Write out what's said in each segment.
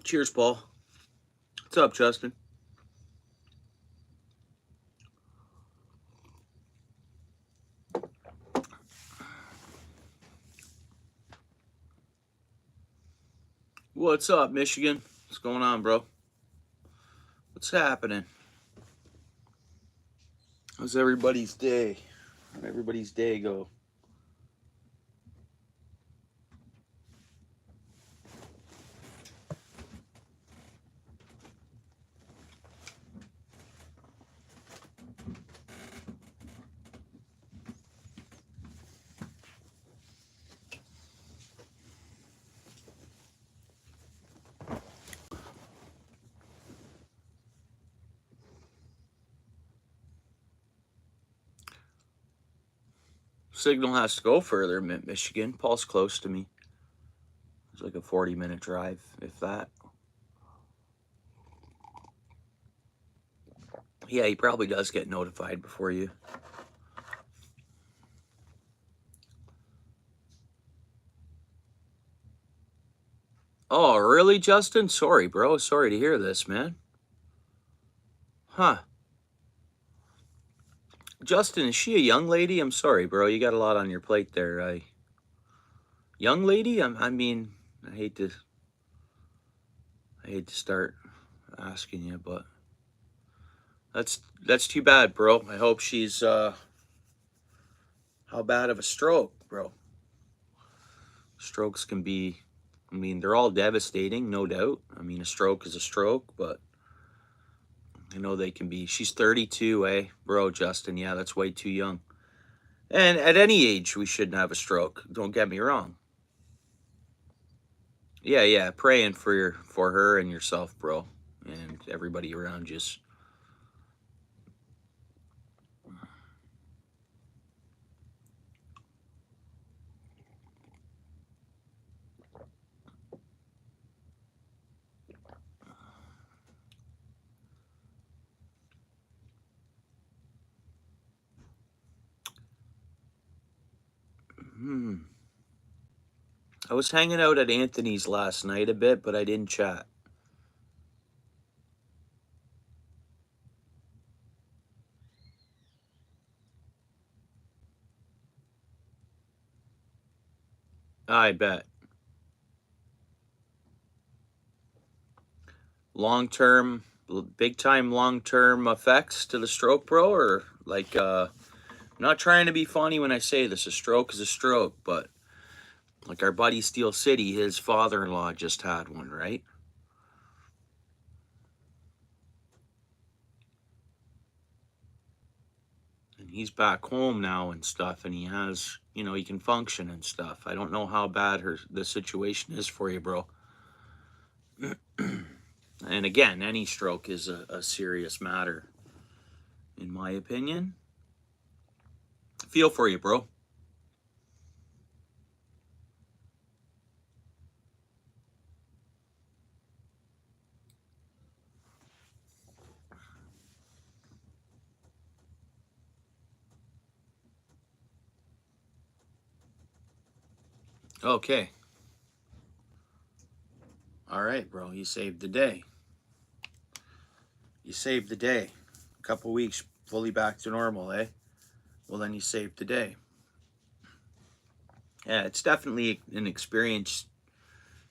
Cheers, Paul. What's up, Justin? What's up, Michigan? What's going on, bro? What's happening? How's everybody's day? How'd everybody's day go? Signal has to go further, Michigan. Paul's close to me. It's like a 40-minute drive, if that. Yeah, he probably does get notified before you. Oh, really, Justin? Sorry, bro. Sorry to hear this, man. Huh. Justin, is she a young lady? I'm sorry, bro. You got a lot on your plate there. Young lady? I mean, I hate to start asking you, but that's too bad, bro. I hope she's how bad of a stroke, bro? Strokes can be, I mean, they're all devastating, no doubt. I mean, a stroke is a stroke, but I know they can be. She's 32, eh, bro, Justin? Yeah, that's way too young. And at any age, we shouldn't have a stroke. Don't get me wrong. Yeah, praying for her and yourself, bro, and everybody around you. I was hanging out at Anthony's last night a bit, but I didn't chat. I bet. Long-term, big-time long-term effects to the stroke, bro? Or like, I'm not trying to be funny when I say this. A stroke is a stroke, but like our buddy Steel City, his father-in-law just had one, right? And he's back home now and stuff, and he has, he can function and stuff. I don't know how bad the situation is for you, bro. And again, any stroke is a serious matter, in my opinion. Feel for you, bro. Okay. All right, bro. You saved the day. You saved the day. A couple weeks fully back to normal, eh? Well, then you saved the day. Yeah, it's definitely an experience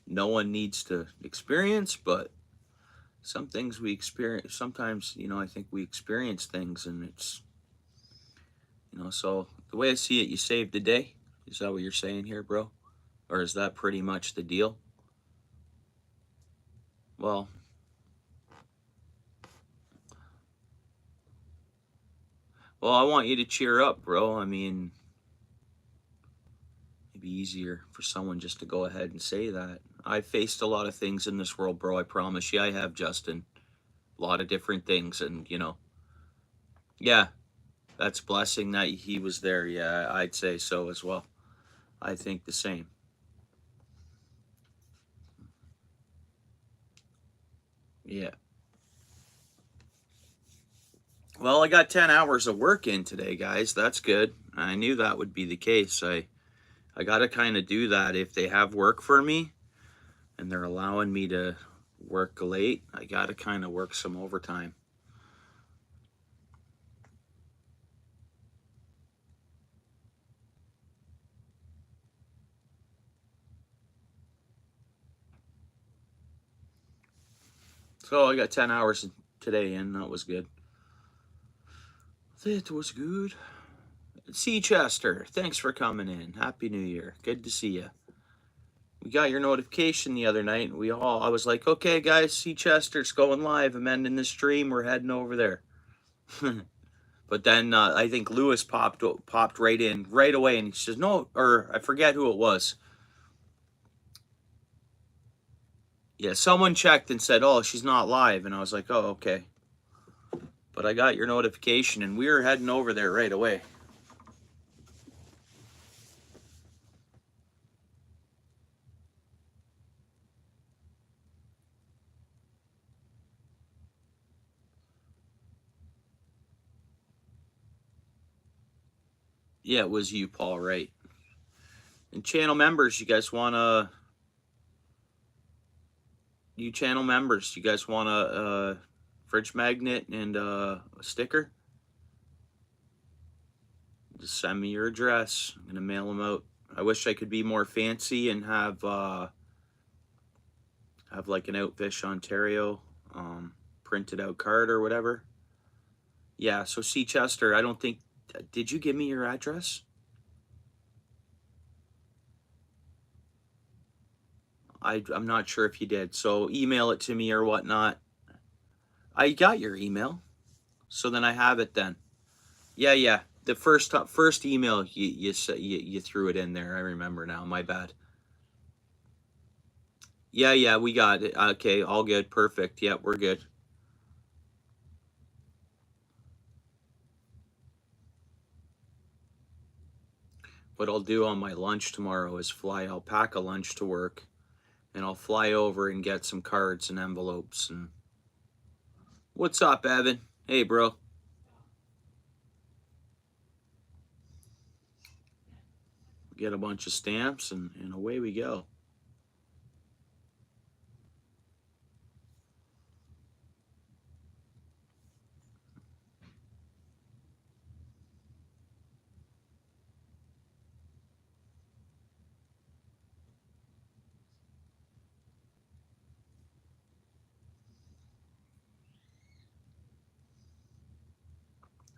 no one needs to experience, but some things we experience, sometimes, I think we experience things and it's, so the way I see it, you saved the day. Is that what you're saying here, bro? Or is that pretty much the deal? Well, I want you to cheer up, bro. I mean, it'd be easier for someone just to go ahead and say that. I've faced a lot of things in this world, bro. I promise you I have, Justin. A lot of different things. And, yeah, that's blessing that he was there. Yeah, I'd say so as well. I think the same. Yeah. Well, I got 10 hours of work in today, guys. That's good. I knew that would be the case. I got to kind of do that if they have work for me and they're allowing me to work late. I got to kind of work some overtime. So I got 10 hours today in. That was good. That was good. C. Chester, thanks for coming in. Happy New Year. Good to see you. We got your notification the other night, and I was like, okay, guys, C. Chester's going live. I'm ending the stream. We're heading over there. But then I think Lewis popped right in right away, and he says, no, or I forget who it was. Yeah, someone checked and said, oh, she's not live. And I was like, oh, okay. But I got your notification, and we were heading over there right away. Yeah, it was you, Paul, right? And channel members, you guys want to... You channel members, you guys want a fridge magnet and a sticker? Just send me your address. I'm going to mail them out. I wish I could be more fancy and have like an OUTFISH Ontario printed out card or whatever. Yeah, so C. Chester, I don't think... Did you give me your address? I'm not sure if you did. So email it to me or whatnot. I got your email. So then I have it then. Yeah. The first email you threw it in there. I remember now. My bad. Yeah, we got it. Okay, all good. Perfect. Yeah, we're good. What I'll do on my lunch tomorrow is I'll pack a lunch to work, and I'll fly over and get some cards and envelopes. And what's up, Evan? Hey, bro. Get a bunch of stamps, and away we go.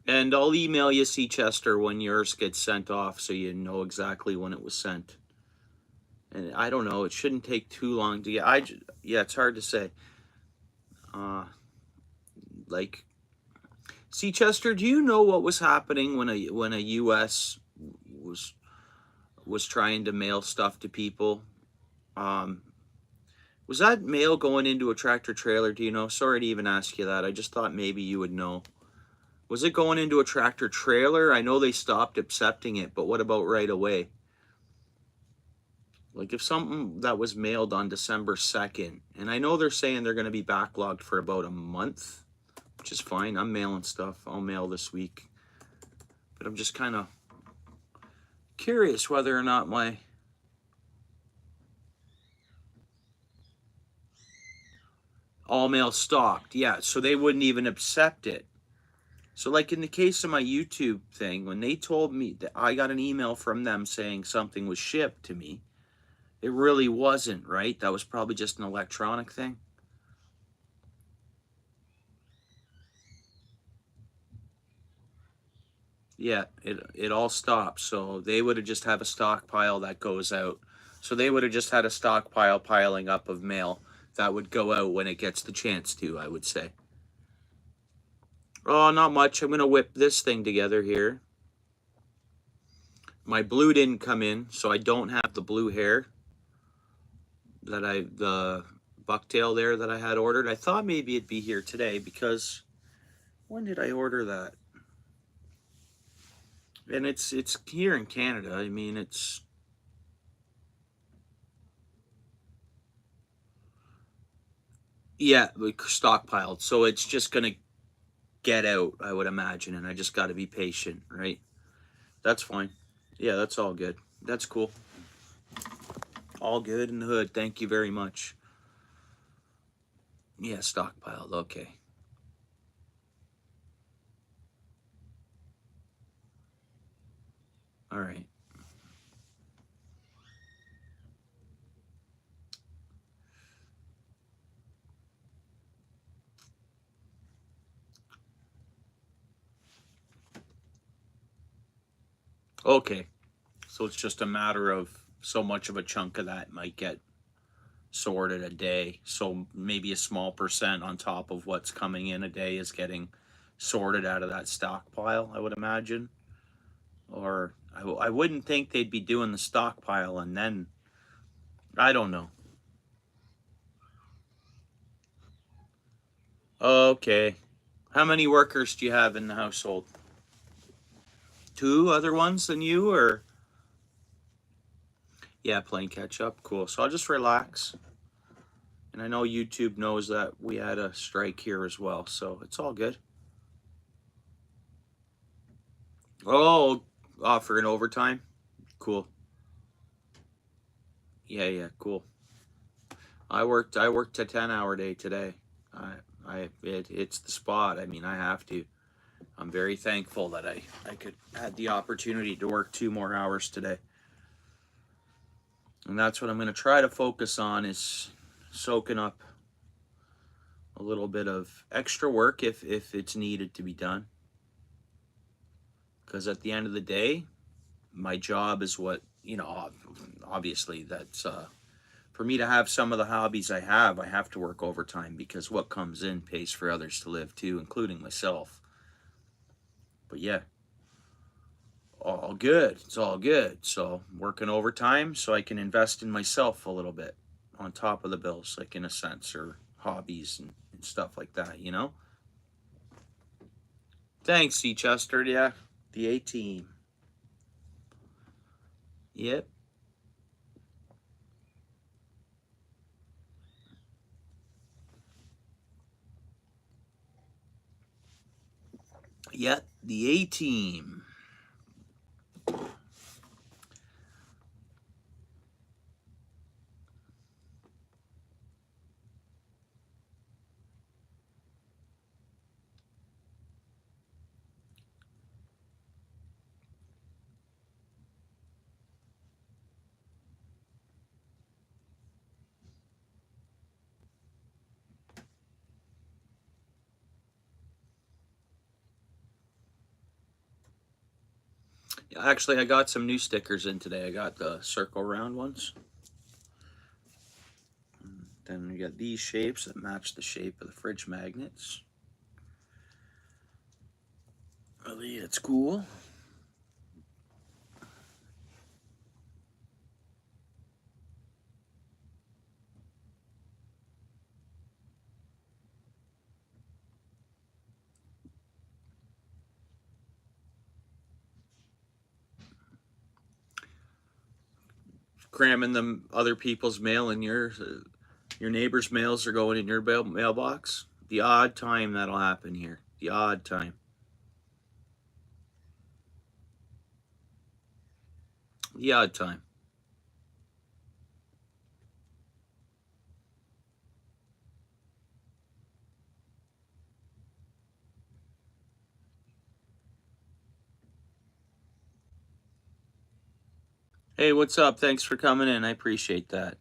And I'll email you, C. Chester, when yours gets sent off so you know exactly when it was sent. And I don't know, it shouldn't take too long to get... Yeah, it's hard to say. Like, C. Chester, do you know what was happening when a U.S. was trying to mail stuff to people? Was that mail going into a tractor trailer? Do you know? Sorry to even ask you that. I just thought maybe you would know. Was it going into a tractor trailer? I know they stopped accepting it, but what about right away? Like if something that was mailed on December 2nd, and I know they're saying they're going to be backlogged for about a month, which is fine. I'm mailing stuff. I'll mail this week. But I'm just kind of curious whether or not my... all mail stopped. Yeah, so they wouldn't even accept it. So like in the case of my YouTube thing, when they told me that I got an email from them saying something was shipped to me, it really wasn't, right? That was probably just an electronic thing. Yeah, it all stopped. So they would have just had a stockpile that goes out. So they would have just had a stockpile piling up of mail that would go out when it gets the chance to, I would say. Oh, not much. I'm going to whip this thing together here. My blue didn't come in, so I don't have the blue hair the bucktail there that I had ordered. I thought maybe it'd be here today because when did I order that? And it's here in Canada. I mean, it's... Yeah, stockpiled. So it's just going to get out, I would imagine, and I just got to be patient, right? That's fine. Yeah, that's all good. That's cool. All good in the hood. Thank you very much. Yeah, stockpiled. Okay. All right. Okay. So it's just a matter of so much of a chunk of that might get sorted a day. So maybe a small percent on top of what's coming in a day is getting sorted out of that stockpile, I would imagine. Or I wouldn't think they'd be doing the stockpile and then, I don't know. Okay. How many workers do you have in the household? Two other ones than you, or? Yeah, playing catch up. Cool. So I'll just relax. And I know YouTube knows that we had a strike here as well, so it's all good. Oh, offering overtime. Cool. Yeah, yeah, cool. I worked a 10-hour day today. It's the spot. I mean, I have to. I'm very thankful that I could had the opportunity to work 2 more hours today. And that's what I'm going to try to focus on, is soaking up a little bit of extra work if it's needed to be done. Because at the end of the day, my job is what, obviously that's for me to have some of the hobbies I have to work overtime, because what comes in pays for others to live too, including myself. But yeah, all good. It's all good. So working overtime so I can invest in myself a little bit on top of the bills, like in a sense, or hobbies and stuff like that. Thanks, C. Chester. Yeah, the A team. Yep. Yep. The A team. Actually, I got some new stickers in today. I got the circle round ones. Then we got these shapes that match the shape of the fridge magnets. Really, it's cool. Cramming them other people's mail in your neighbor's mails are going in your mailbox. The odd time that'll happen here. The odd time. The odd time. Hey, what's up? Thanks for coming in. I appreciate that.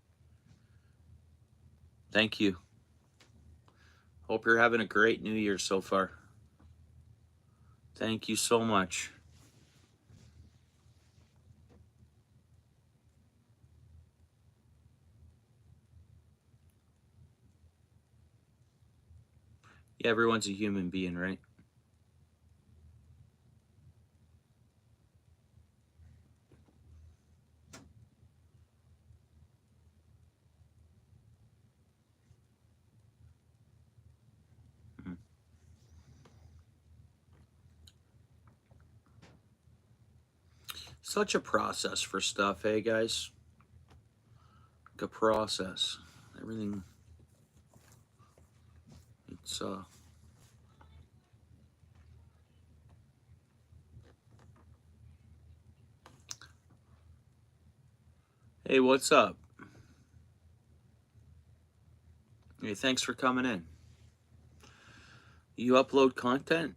Thank you. Hope you're having a great New Year so far. Thank you so much. Yeah, everyone's a human being, right? Mhm. Such a process for stuff, hey guys? Like a process. Everything. It's. Hey, what's up? Hey, thanks for coming in. You upload content?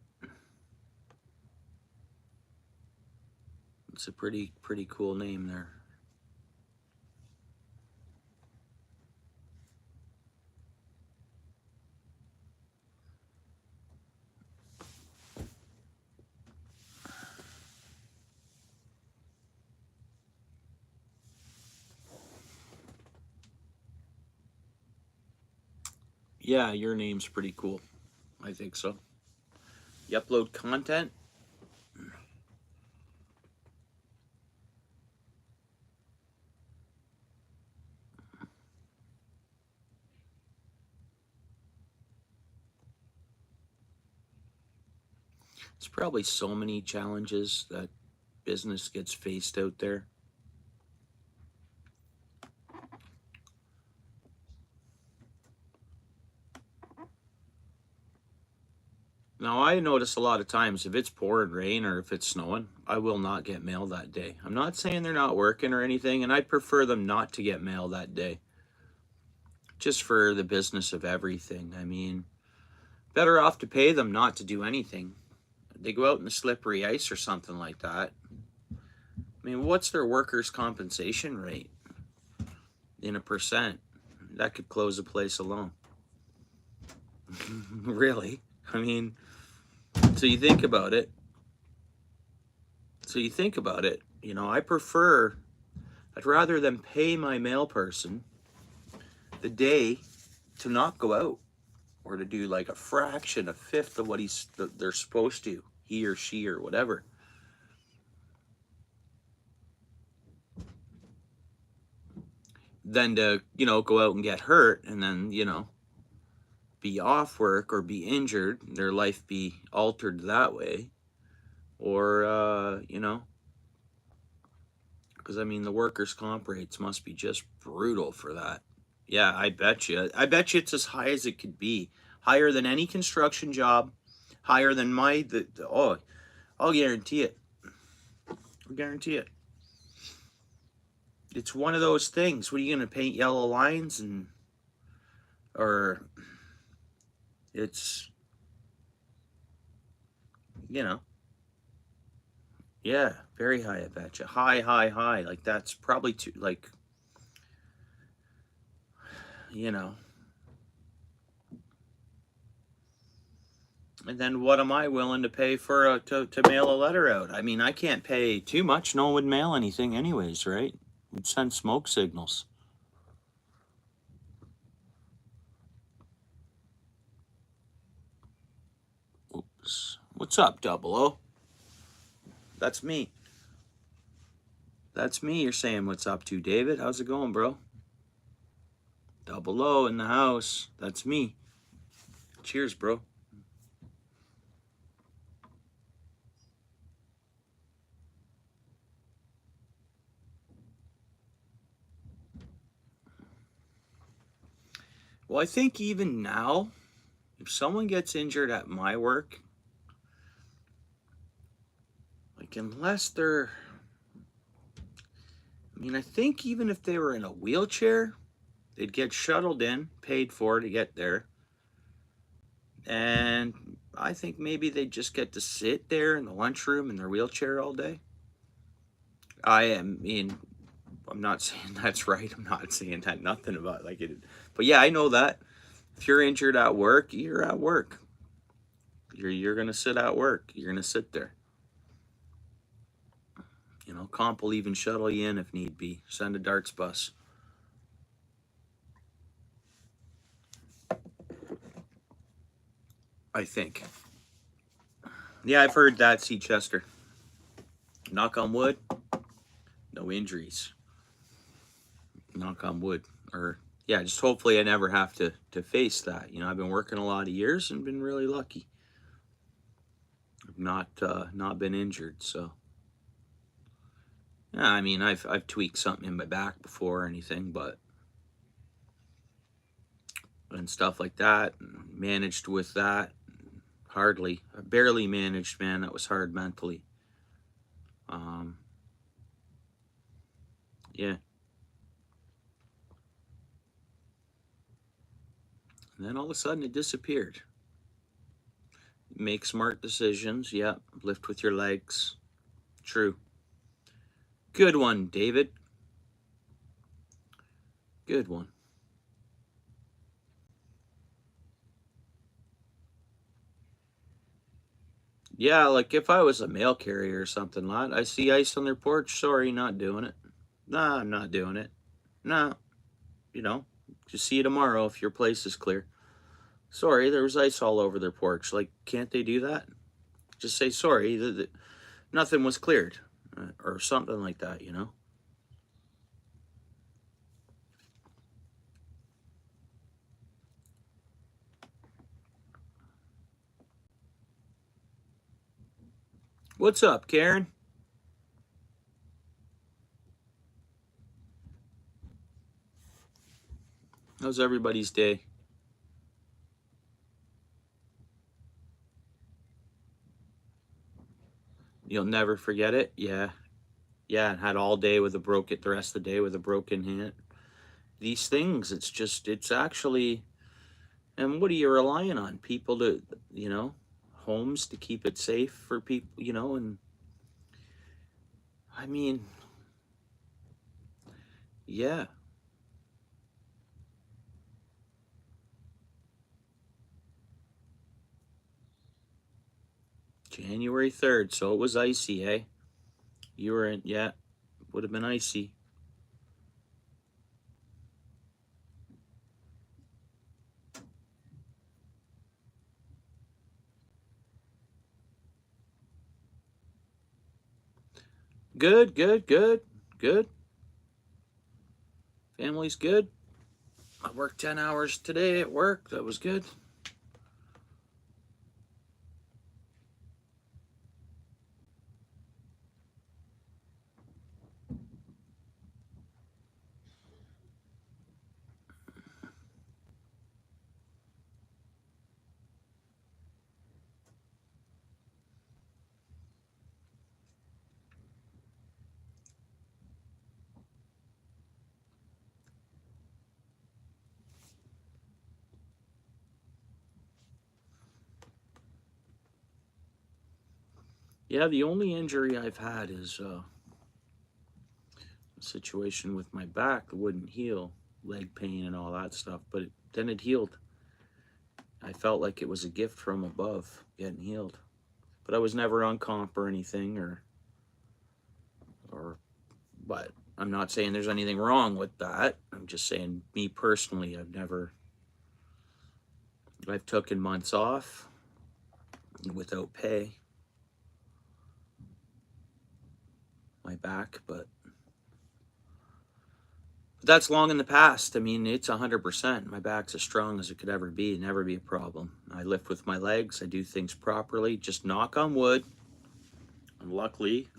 It's a pretty cool name there. Yeah, your name's pretty cool. I think so. You upload content? There's probably so many challenges that business gets faced out there. Now, I notice a lot of times if it's pouring rain or if it's snowing, I will not get mail that day. I'm not saying they're not working or anything, and I'd prefer them not to get mail that day. Just for the business of everything. I mean, better off to pay them not to do anything. They go out in the slippery ice or something like that. I mean, what's their workers' compensation rate in a percent? That could close a place alone. Really? I mean, so you think about it. You know, I'd rather than pay my mail person the day to not go out or to do like a fraction, a fifth of what they're supposed to, he or she or whatever. Than to, you know, go out and get hurt and then, you know, be off work or be injured, their life be altered that way. Or, you know, because I mean, the workers' comp rates must be just brutal for that. Yeah, I bet you. I bet you it's as high as it could be. Higher than any construction job. Higher than oh, I'll guarantee it. I'll guarantee it. It's one of those things. What are you going to paint yellow lines or it's, you know, yeah, very high, I bet you. High. Like that's probably too, like, you know. And then what am I willing to pay for to mail a letter out? I mean, I can't pay too much. No one would mail anything anyways, right? We'd send smoke signals. Oops. What's up, 00? That's me. That's me you're saying what's up to, David. How's it going, bro? 00 in the house. That's me. Cheers, bro. Well, I think even now, if someone gets injured at my work, like unless they're, I mean, I think even if they were in a wheelchair, they'd get shuttled in, paid for to get there. And I think maybe they'd just get to sit there in the lunchroom in their wheelchair all day. I'm not saying that's right. I'm not saying that nothing about like it. But yeah, I know that. If you're injured at work, you're at work. You're gonna sit at work. You're gonna sit there. You know, comp will even shuttle you in if need be. Send a darts bus. I think. Yeah, I've heard that, C. Chester. Knock on wood. No injuries. Knock on wood. Or yeah, just hopefully I never have to face that. You know, I've been working a lot of years and been really lucky. I've not been injured, so yeah, I mean I've tweaked something in my back before or anything, but and stuff like that, and managed with that. Hardly, I barely managed, man. That was hard mentally. Yeah. And then all of a sudden it disappeared. Make smart decisions. Yeah. Lift with your legs. True. Good one, David. Good one. Yeah, like if I was a mail carrier or something, lot, I see ice on their porch. Sorry, not doing it. Nah, I'm not doing it. Nah, you know, just see you tomorrow if your place is clear. Sorry, there was ice all over their porch. Like, can't they do that? Just say sorry. Nothing was cleared, or something like that. You know. What's up, Karen? How's everybody's day? You'll never forget it. Yeah, yeah. And had all day with the rest of the day with a broken hand. These things, it's actually. And what are you relying on? People to, homes to keep it safe for people, and I mean, yeah, January 3rd. So it was icy, eh? You were in, yeah, would have been icy. Good, good, good, good. Family's good. I worked 10 hours today at work. That was good. Yeah, the only injury I've had is a situation with my back that wouldn't heal, leg pain and all that stuff, but then it healed. I felt like it was a gift from above getting healed. But I was never on comp or anything, or but I'm not saying there's anything wrong with that. I'm just saying, me personally, I've taken months off without pay, my back, but that's long in the past. I mean, it's 100%. My back's as strong as it could ever be, never be a problem. I lift with my legs. I do things properly. Just knock on wood. And luckily,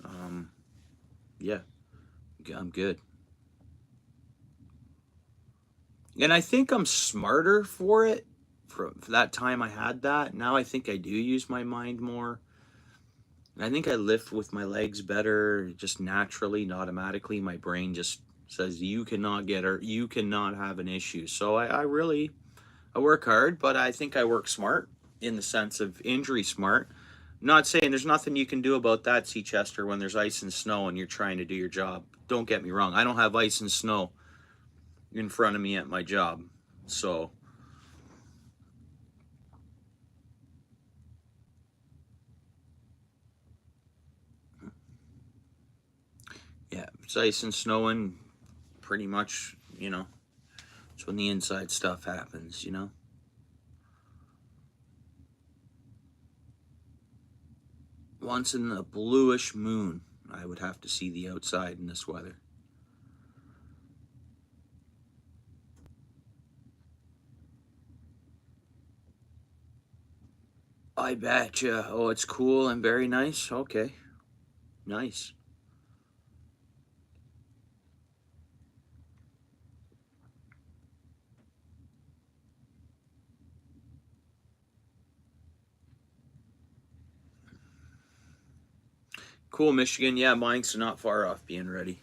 yeah, I'm good. And I think I'm smarter for it. For that time I had that. Now I think I do use my mind more. I think I lift with my legs better, just naturally and automatically. My brain just says you cannot get her, you cannot have an issue. So I work hard, but I think I work smart in the sense of injury smart. I'm not saying there's nothing you can do about that, Seachester, when there's ice and snow and you're trying to do your job. Don't get me wrong. I don't have ice and snow in front of me at my job. So yeah, it's ice and snowing pretty much, it's when the inside stuff happens. Once in a bluish moon, I would have to see the outside in this weather. I betcha. Oh, it's cool and very nice. Okay, nice. Cool, Michigan. Yeah, mine's not far off being ready.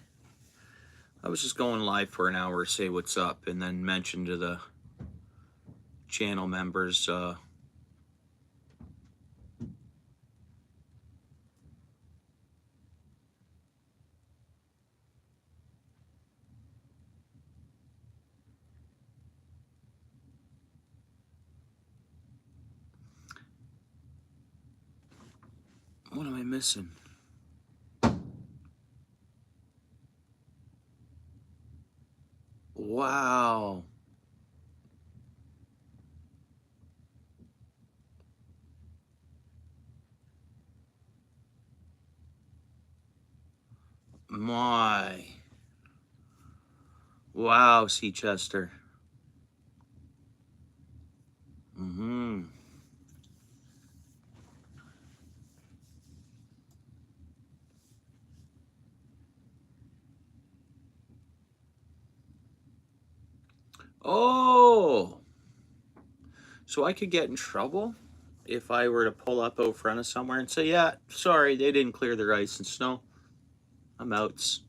I was just going live for an hour, say what's up, and then mention to the channel members. What am I missing? Wow. My. Wow, Seachester. Mm-hmm. Oh, so I could get in trouble if I were to pull up out front of somewhere and say, "Yeah, sorry, they didn't clear their ice and snow. I'm out.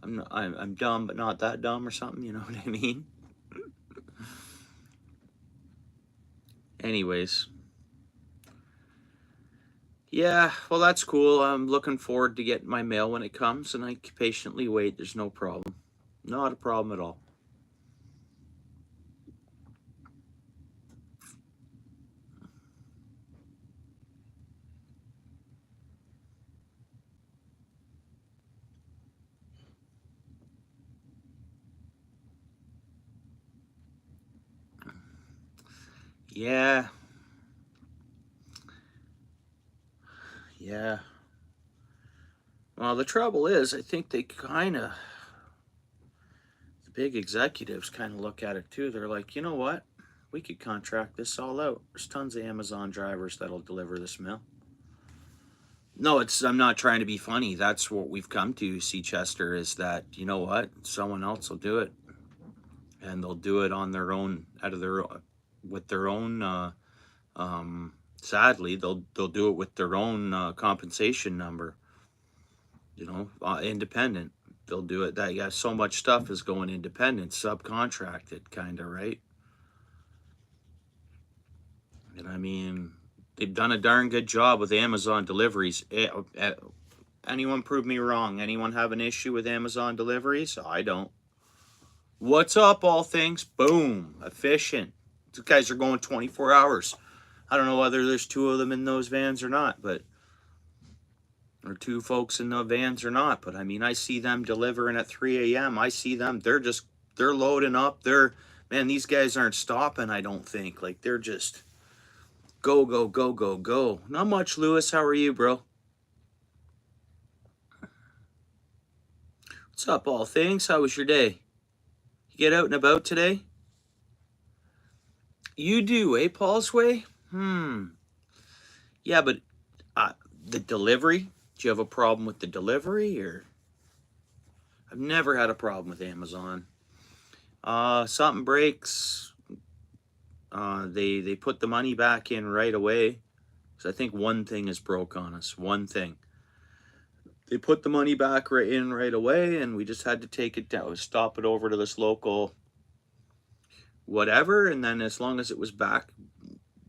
I'm dumb, but not that dumb," or something. You know what I mean? Anyways, yeah. Well, that's cool. I'm looking forward to getting my mail when it comes, and I patiently wait. There's no problem. Not a problem at all. Yeah. Yeah. Well, the trouble is, I think they kind of, the big executives kind of look at it too. They're like, you know what? We could contract this all out. There's tons of Amazon drivers that'll deliver this mail. No, I'm not trying to be funny. That's what we've come to, Seachester, is that, you know what? Someone else will do it. And they'll do it on their own, with their own, sadly, they'll do it with their own compensation number. You know, independent. They'll do it. That, yeah, so much stuff is going independent, subcontracted, kind of, right? And I mean, they've done a darn good job with Amazon deliveries. Anyone prove me wrong? Anyone have an issue with Amazon deliveries? I don't. What's up, all things? Boom, efficient. These guys are going 24 hours. I don't know whether there's two of them in those vans or not, but or two folks in the vans or not. But I mean, I see them delivering at 3 a.m. I see them. They're loading up. Man, these guys aren't stopping. I don't think. Like, they're just go, go, go, go, go. Not much, Lewis. How are you, bro? What's up, all things? How was your day? You get out and about today? You do, eh, Paul's Way? Yeah, but the delivery? Do you have a problem with the delivery, or? I've never had a problem with Amazon. Something breaks, they put the money back in right away. So I think one thing is broke on us. One thing. They put the money back in right away, and we just had to take it down, stop it over to this local whatever, and then as long as it was back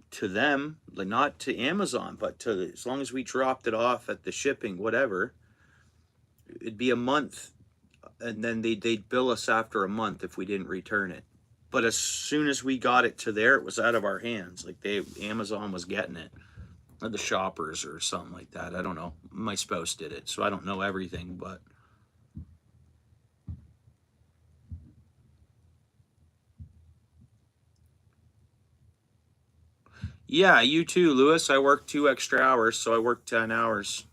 to them, like not to Amazon, but as long as we dropped it off at the shipping, whatever, it'd be a month, and then they'd bill us after a month if we didn't return it. But as soon as we got it to there, it was out of our hands. Like, Amazon was getting it, or the shoppers or something like that. I don't know. My spouse did it, so I don't know everything, but yeah, you too, Lewis. I worked 2 extra hours, so I worked 10 hours.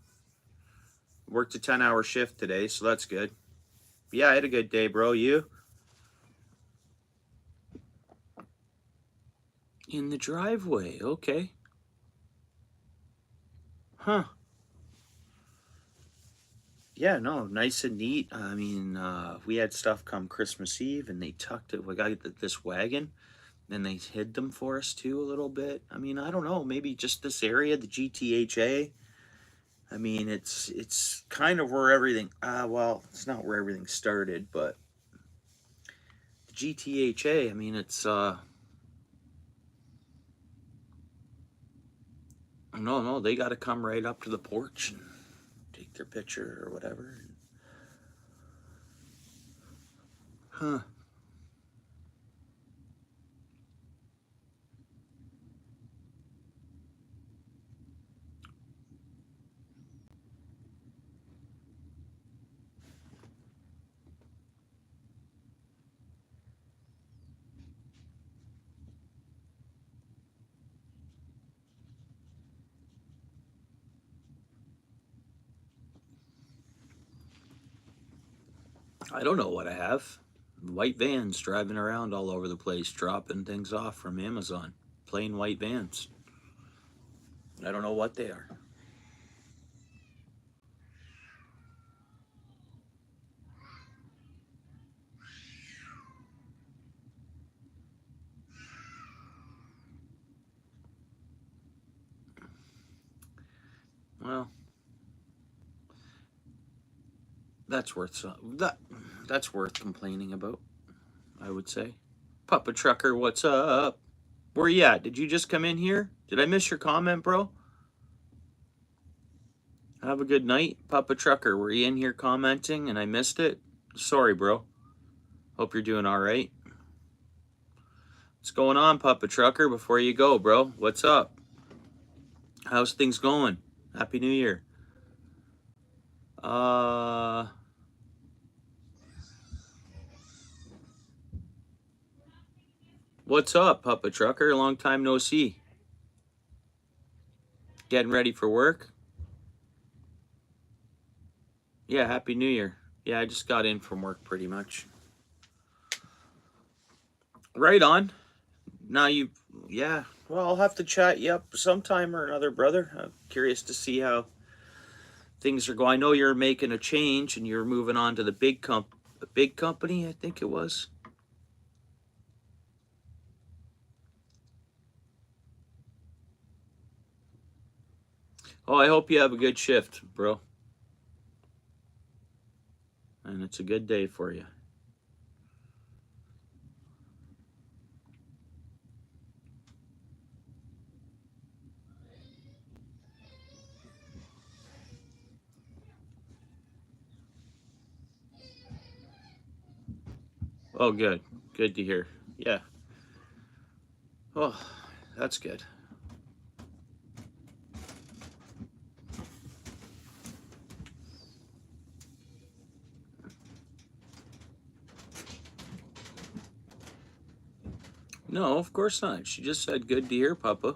Worked a 10-hour shift today, so that's good. Yeah, I had a good day, bro. You? In the driveway. Okay. Huh. Yeah, no, nice and neat. I mean, we had stuff come Christmas Eve, and they tucked it. We got this wagon, and they hid them for us too a little bit. I mean, I don't know, maybe just this area, the GTHA. I mean, it's kind of where everything. Well, it's not where everything started, but the GTHA. I mean, it's No, they got to come right up to the porch and take their picture or whatever. Huh. I don't know what I have. White vans driving around all over the place, dropping things off from Amazon. Plain white vans. I don't know what they are. Well, that's worth that's worth complaining about, I would say. Papa Trucker, what's up? Where you at? Did you just come in here? Did I miss your comment, bro? Have a good night, Papa Trucker. Were you in here commenting and I missed it? Sorry, bro. Hope you're doing all right. What's going on, Papa Trucker? Before you go, bro, what's up? How's things going? Happy New Year. What's up, Papa Trucker? Long time no see. Getting ready for work? Yeah, Happy New Year. Yeah, I just got in from work pretty much. Right on. Now yeah, well, I'll have to chat you up sometime or another, brother. I'm curious to see how things are going. I know you're making a change and you're moving on to the big company, I think it was. Oh, I hope you have a good shift, bro. And it's a good day for you. Oh, good. Good to hear. Yeah. Oh, that's good. No, of course not. She just said good to hear, Papa.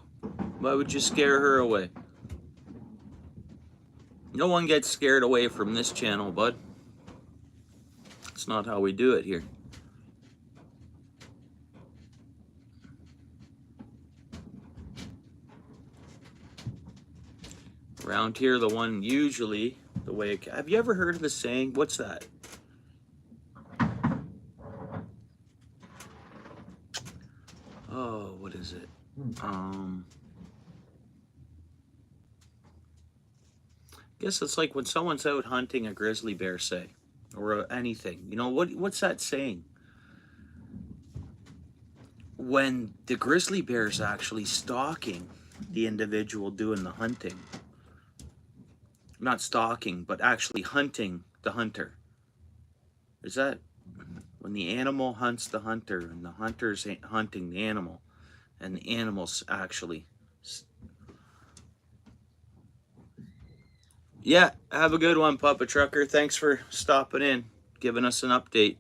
Why would you scare her away? No one gets scared away from this channel, bud. It's not how we do it here. Around here, the one usually, the way it, have you ever heard of the saying? What's that? Oh, what is it? Guess it's like when someone's out hunting a grizzly bear, say, or anything. You know, what's that saying? When the grizzly bear's actually stalking the individual doing the hunting. Not stalking, but actually hunting the hunter. Is that when the animal hunts the hunter and the hunter's hunting the animal and the animal's actually... Yeah, have a good one, Papa Trucker. Thanks for stopping in, giving us an update.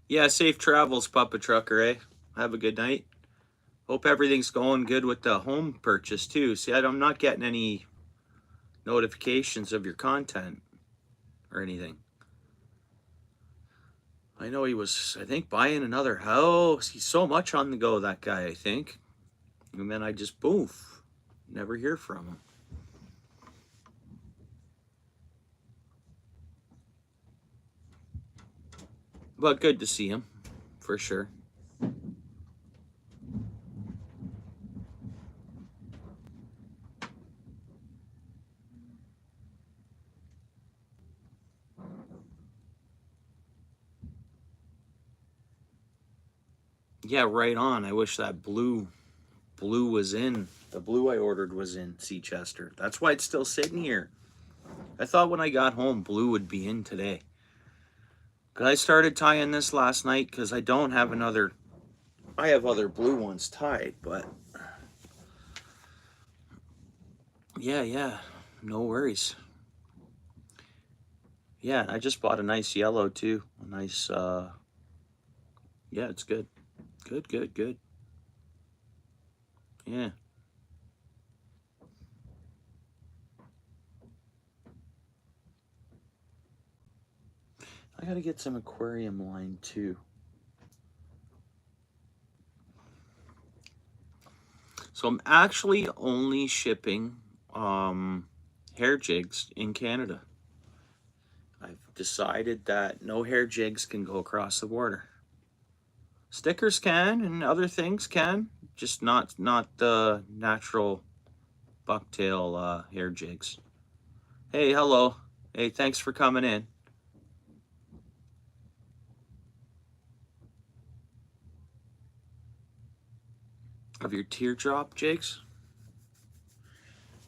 Yeah, safe travels, Papa Trucker, eh? Have a good night. Hope everything's going good with the home purchase, too. See, I'm not getting any notifications of your content or anything. I know he was, I think, buying another house. He's so much on the go, that guy, I think. And then I just poof, never hear from him. But good to see him, for sure. Yeah, right on. I wish that blue was in. The blue I ordered was in Seachester. That's why it's still sitting here. I thought when I got home, blue would be in today. But I started tying this last night because I don't have another. I have other blue ones tied, but yeah, no worries. Yeah, I just bought a nice yellow too. A nice, yeah, it's good. Good. Yeah. I gotta get some aquarium line too. So I'm actually only shipping hair jigs in Canada. I've decided that no hair jigs can go across the border. Stickers can and other things can, just not the natural bucktail hair jigs. Hey, hello. Hey, thanks for coming in. Of your teardrop jigs?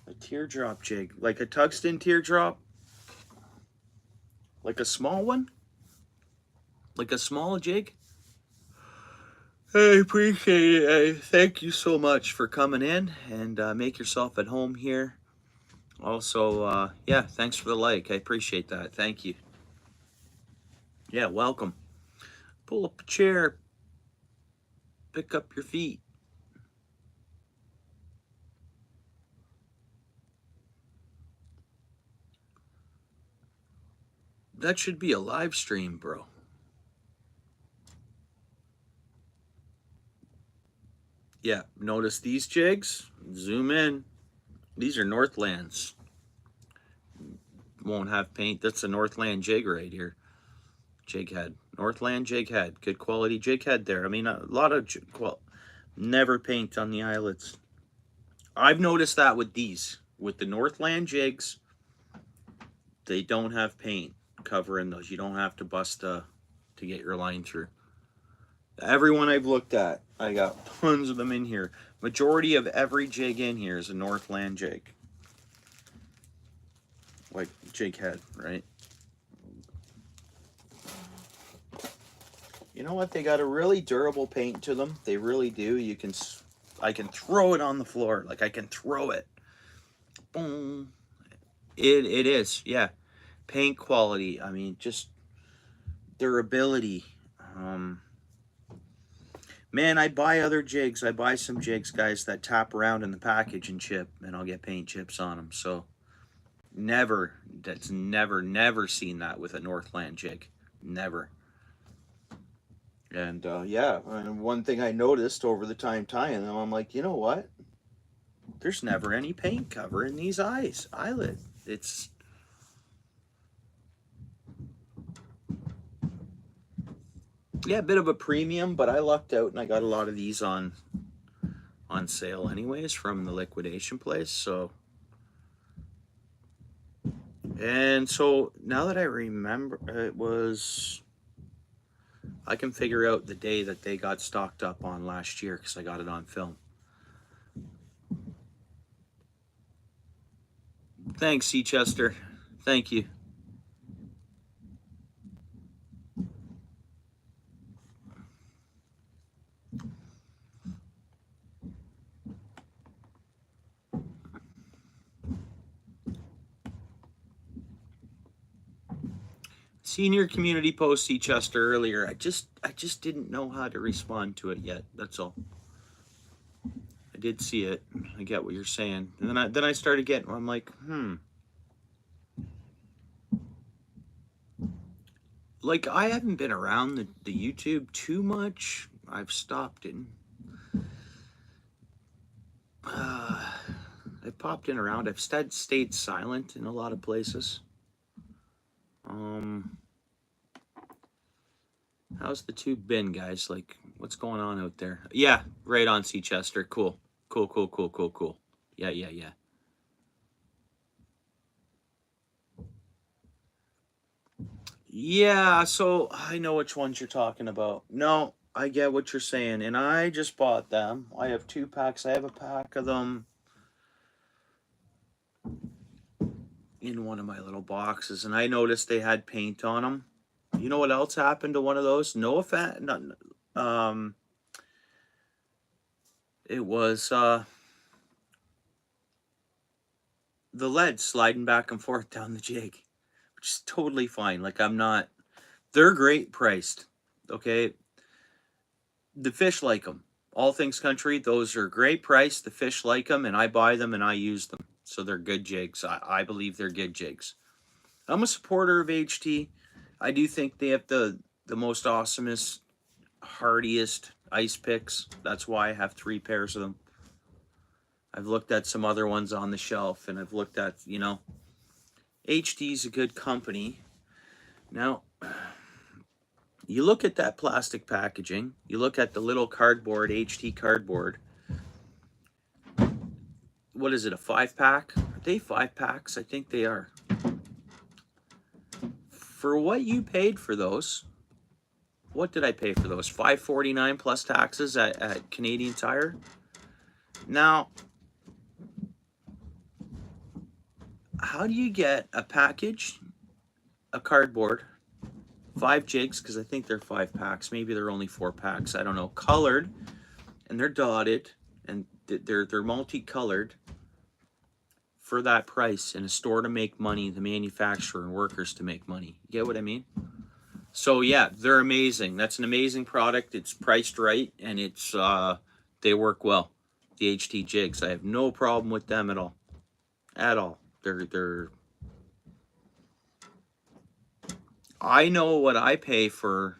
A teardrop jig, like a tungsten teardrop? Like a small one? Like a small jig? I appreciate it. Thank you so much for coming in, and make yourself at home here. Also, yeah, thanks for the like. I appreciate that. Thank you. Yeah, welcome. Pull up a chair. Pick up your feet. That should be a live stream, bro. Yeah, notice these jigs? Zoom in. These are Northlands. Won't have paint. That's a Northland jig right here. Jig head. Northland jig head. Good quality jig head there. I mean, a lot of, well, never paint on the eyelets. I've noticed that with these. With the Northland jigs, they don't have paint covering those. You don't have to bust to get your line through. Everyone I've looked at, I got tons of them in here. Majority of every jig in here is a Northland jig. Like jig head, right? You know what? They got a really durable paint to them. They really do. I can throw it on the floor. Like I can throw it. Boom. It is, yeah. Paint quality. I mean, just durability. Man, I buy other jigs. I buy some jigs, guys, that tap around in the package and chip, and I'll get paint chips on them. So never seen that with a Northland jig. Never. And yeah, and one thing I noticed over the time tying them, I'm like, you know what? There's never any paint cover in these eyelid. It's yeah, a bit of a premium, but I lucked out and I got a lot of these on sale anyways from the liquidation place. So and so now that I remember, I can figure out the day that they got stocked up on last year because I got it on film. Thanks, Seachester. Thank you. Seen your community post, Seachester, earlier. I just didn't know how to respond to it yet. That's all. I did see it. I get what you're saying. And then I started getting. I'm like, Like I haven't been around the YouTube too much. I've stopped it. I've popped in around. I've stayed silent in a lot of places. How's the tube been, guys? Like, what's going on out there? Yeah, right on, Seachester. Cool. Cool. Yeah. Yeah, so I know which ones you're talking about. No, I get what you're saying, and I just bought them. I have 2 packs. I have a pack of them in one of my little boxes, and I noticed they had paint on them. You know what else happened to one of those? No offense, it was the lead sliding back and forth down the jig, which is totally fine. Like, I'm not. They're great priced. Okay, the fish like them. All things country, those are great price. The fish like them, and I buy them and I use them. So they're good jigs. I believe they're good jigs. I'm a supporter of HT. I do think they have the most awesomest, hardiest ice picks. That's why I have 3 pairs of them. I've looked at some other ones on the shelf, and I've looked at, HT's a good company. Now, you look at that plastic packaging, you look at the little cardboard, HT cardboard. What is it, a 5-pack? Are they 5-packs? I think they are. For what you paid for those, what did I pay for those? $5.49 plus taxes at Canadian Tire. Now, how do you get a package, a cardboard, 5 jigs, because I think they're 5-packs, maybe they're only 4-packs, I don't know, colored, and they're dotted, and they're multicolored, for that price in a store to make money, the manufacturer and workers to make money? You get what I mean? So yeah, they're amazing. That's an amazing product. It's priced right, and it's they work well. The HT jigs, I have no problem with them at all. At all. They're I know what I pay for.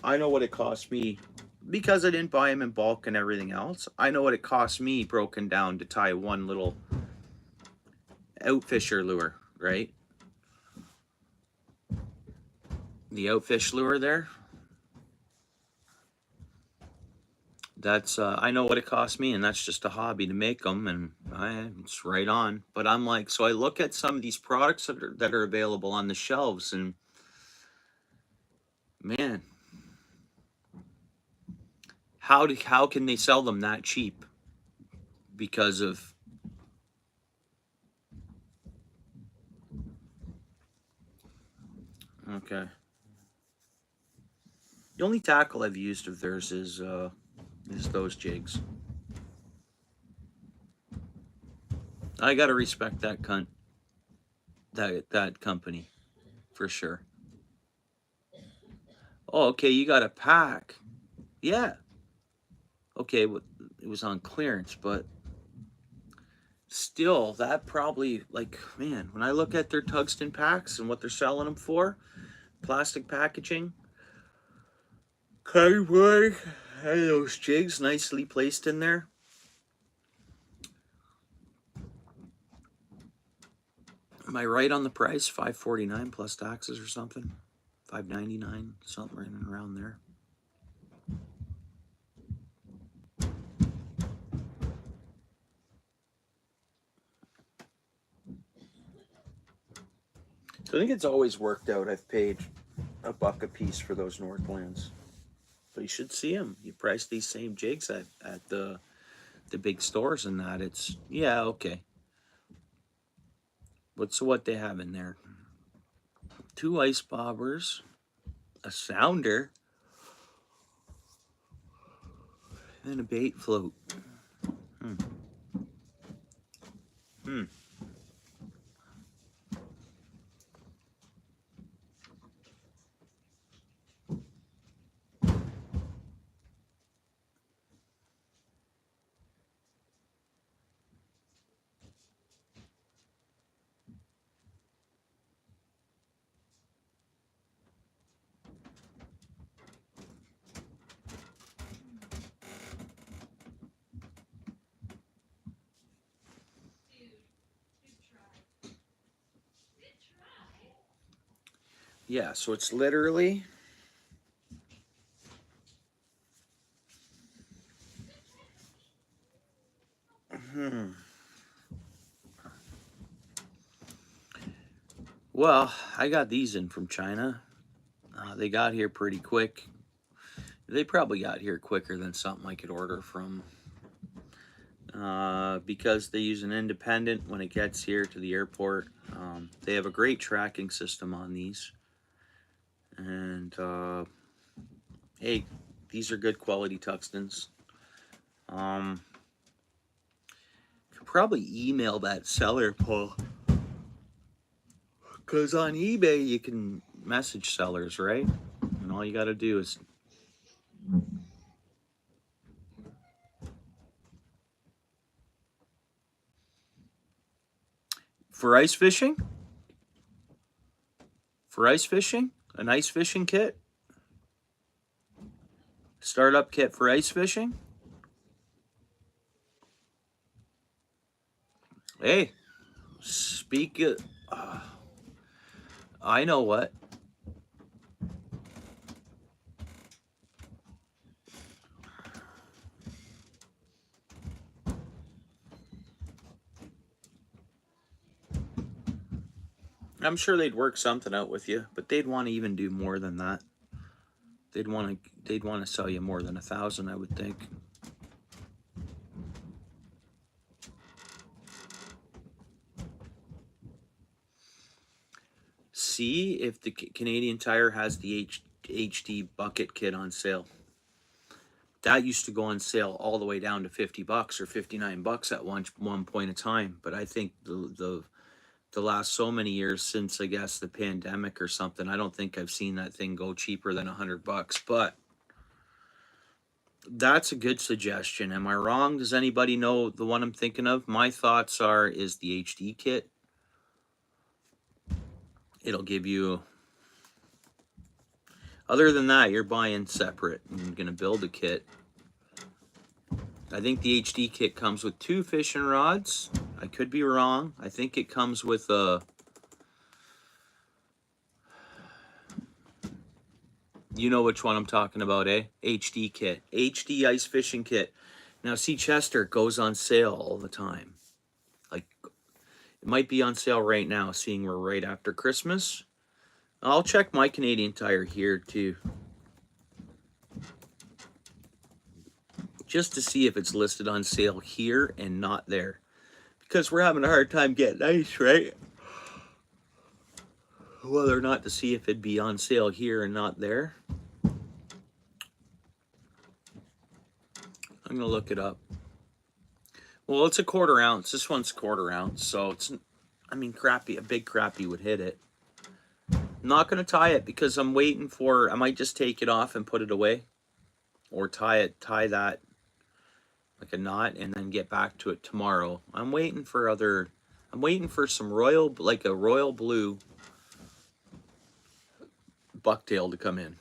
I know what it cost me, because I didn't buy them in bulk and everything else. I know what it cost me broken down to tie one little OUTFISher lure, right? The OUTFISH lure there. That's I know what it cost me, and that's just a hobby to make them, and it's right on. But I'm like, so I look at some of these products that are available on the shelves, and man, how can they sell them that cheap? Because of okay. The only tackle I've used of theirs is those jigs. I gotta respect that that company for sure. Oh, okay, you got a pack. Yeah. Okay, it was on clearance, but still, that probably, like, man, when I look at their tungsten packs and what they're selling them for, plastic packaging, cardboard, and those jigs nicely placed in there. Am I right on the price? $5.49 plus taxes or something? $5.99, something right around there. So I think it's always worked out. I've paid $1 a piece for those Northlands. But you should see them. You price these same jigs at the big stores and that. It's, yeah, okay. What's what they have in there? 2 ice bobbers, a sounder, and a bait float. Hmm. Yeah, so it's literally well, I got these in from China. They got here pretty quick. They probably got here quicker than something I could order from, because they use an independent when it gets here to the airport. They have a great tracking system on these. And hey, these are good quality Tuxtons. Could probably email that seller, Paul. Because on eBay, you can message sellers, right? And all you got to do is... For ice fishing? For ice fishing? An ice fishing kit? Startup kit for ice fishing? Hey, speak it. I know what. I'm sure they'd work something out with you, but they'd want to even do more than that. They'd want to sell you more than 1,000, I would think. See if the Canadian Tire has the HD bucket kit on sale. That used to go on sale all the way down to $50 or $59 at one point in time. But I think the last so many years since, I guess, the pandemic or something, I don't think I've seen that thing go cheaper than $100. But that's a good suggestion. Am I wrong? Does anybody know the one I'm thinking of? My thoughts is the HD kit. It'll give you... Other than that, you're buying separate and you're going to build a kit. I think the HD kit comes with 2 fishing rods. I could be wrong. I think it comes with a... You know which one I'm talking about, eh? HD kit. HD ice fishing kit. Now, see, Chester goes on sale all the time. Like, it might be on sale right now, seeing we're right after Christmas. I'll check my Canadian Tire here, too. Just to see if it's listed on sale here and not there. Because we're having a hard time getting ice, right? Whether or not to see if it'd be on sale here and not there. I'm going to look it up. Well, it's a 1/4 ounce. This one's 1/4 ounce. So it's, I mean, crappie. A big crappie would hit it. I'm not going to tie it because I'm waiting for... I might just take it off and put it away. Or tie that like a knot and then get back to it tomorrow. I'm waiting for some like a royal blue bucktail to come in.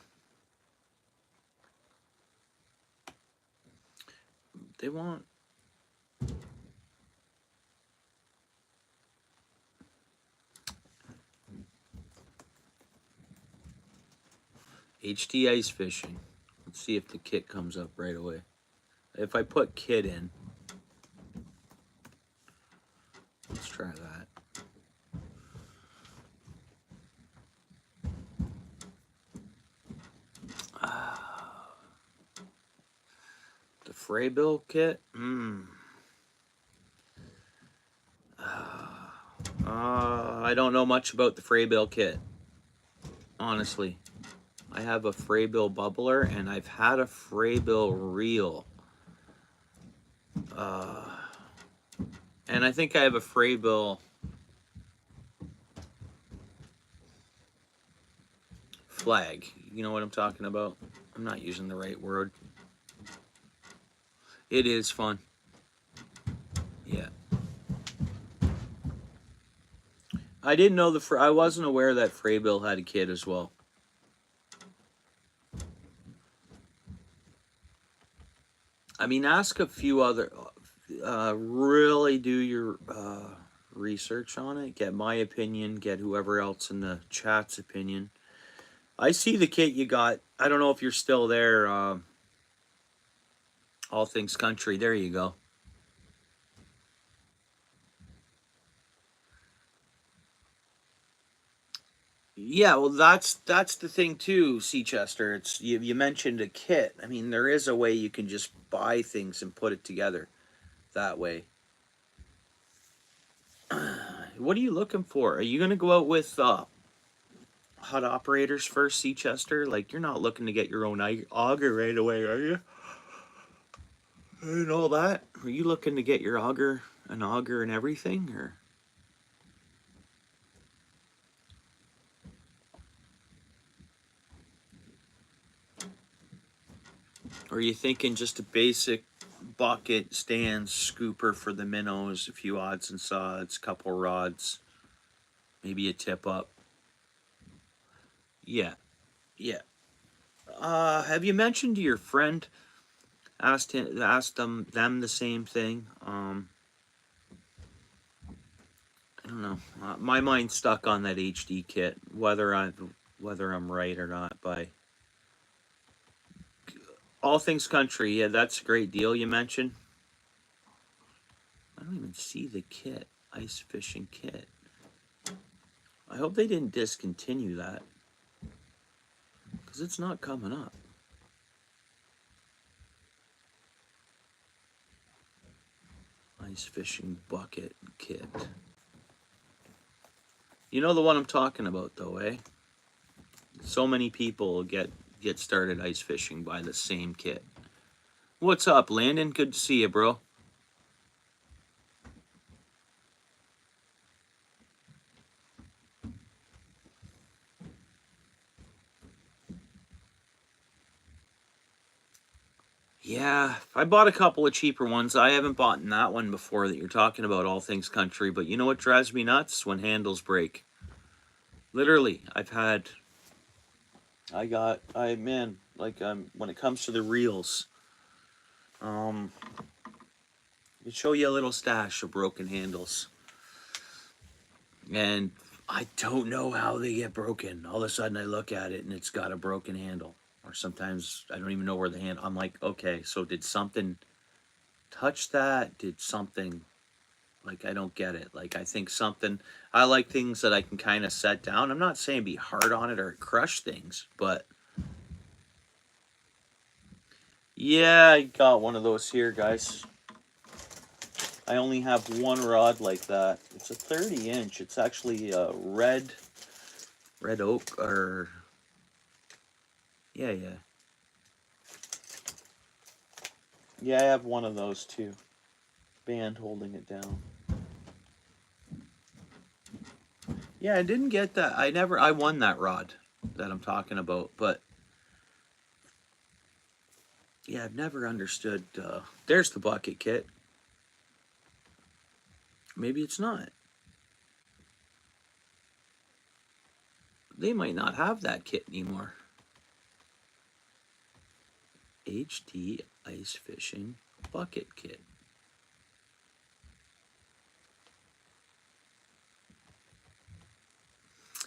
They want... HD ice fishing. Let's see if the kit comes up right away. If I put kit in, let's try that. The Fraybill kit? I don't know much about the Fraybill kit, honestly. I have a Fraybill bubbler and I've had a Fraybill reel. And I think I have a Fraybill flag. You know what I'm talking about? I'm not using the right word. It is fun. Yeah. I didn't know I wasn't aware that Fraybill had a kit as well. I mean, ask a few other... really do your research on it. Get my opinion. Get whoever else in the chat's opinion. I see the kit you got. I don't know if you're still there. All Things Country. There you go. Yeah, well, that's the thing too, Seachester. It's you mentioned a kit. I mean, there is a way you can just buy things and put it together that way. What are you looking for? Are you gonna go out with hot operators first, Seachester? Like, you're not looking to get your own auger right away, are you? And all that? Are you looking to get your an auger and everything, or are you thinking just a basic bucket, stand, scooper for the minnows, a few odds and sods, couple rods, maybe a tip up? Yeah, yeah. Have you mentioned to your friend? Asked them the same thing. I don't know. My mind's stuck on that HD kit, whether I'm right or not. By All Things Country, yeah, that's a great deal you mentioned. I don't even see the kit, ice fishing kit. I hope they didn't discontinue that, because it's not coming up. Ice fishing bucket kit. You know the one I'm talking about, though, eh? So many people get started ice fishing by the same kit. What's up, Landon? Good to see you, bro. Yeah, I bought a couple of cheaper ones. I haven't bought that one before that you're talking about, All Things Country. But you know what drives me nuts? When handles break. Literally, man, like when it comes to the reels, um, they show you a little stash of broken handles, and I don't know how they get broken. All of a sudden, I look at it and it's got a broken handle, or sometimes I don't even know where the handle. I'm like, okay, so did something touch that? Did something, like, I don't get it. Like, I think something. I like things that I can kind of set down. I'm not saying be hard on it or crush things, but yeah, I got one of those here, guys. I only have one rod like that. It's a 30-inch. It's actually a red oak, or yeah. Yeah, I have one of those too. Band holding it down. Yeah, I didn't get that. I won that rod that I'm talking about, but yeah, I've never understood. There's the bucket kit. Maybe it's not. They might not have that kit anymore. HD ice fishing bucket kit.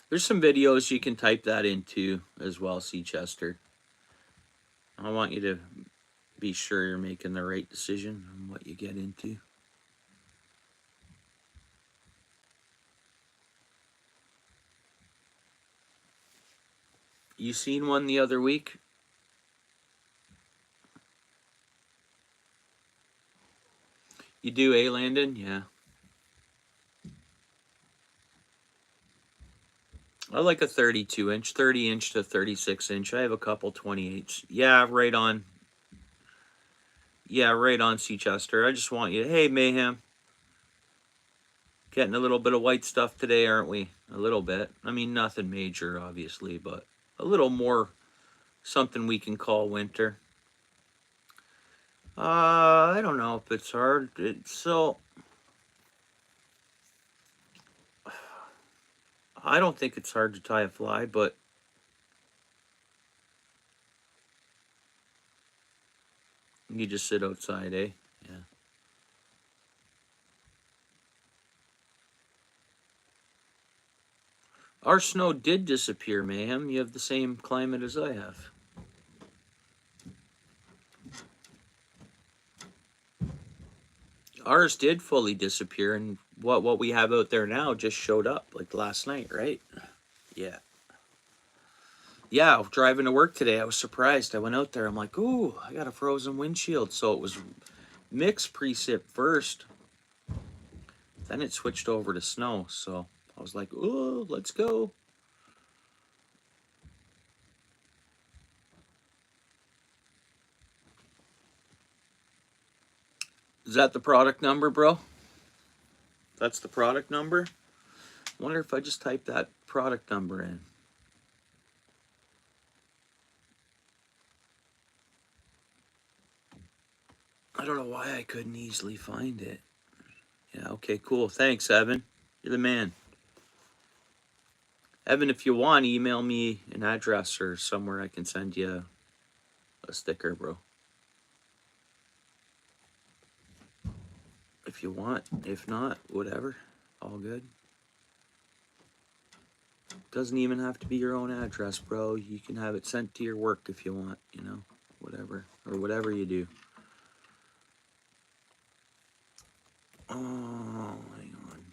There's some videos you can type that into as well, Seachester. I want you to be sure you're making the right decision on what you get into. You seen one the other week? You do, eh, Landon? Yeah. I like a 32-inch, 30-inch to 36-inch. I have a couple 28s. Yeah, right on. Yeah, right on, Seachester. I just want you. Hey, Mayhem. Getting a little bit of white stuff today, aren't we? A little bit. I mean, nothing major, obviously, but a little more something we can call winter. I don't know if it's hard. I don't think it's hard to tie a fly, but you just sit outside, eh? Yeah. Our snow did disappear, Mayhem. You have the same climate as I have. Ours did fully disappear, and what we have out there now just showed up like last night, right? Yeah. Yeah, driving to work today, I was surprised. I went out there, I'm like, ooh, I got a frozen windshield. So it was mixed precip first. Then it switched over to snow. So I was like, ooh, let's go. Is that the product number, bro? That's the product number? Wonder if I just type that product number in. I don't know why I couldn't easily find it. Yeah, okay, cool. Thanks, Evan. You're the man. Evan, if you want, email me an address or somewhere I can send you a sticker, bro. If you want. If not, whatever. All good. Doesn't even have to be your own address, bro. You can have it sent to your work if you want, you know, whatever. Or whatever you do. Oh, hang on.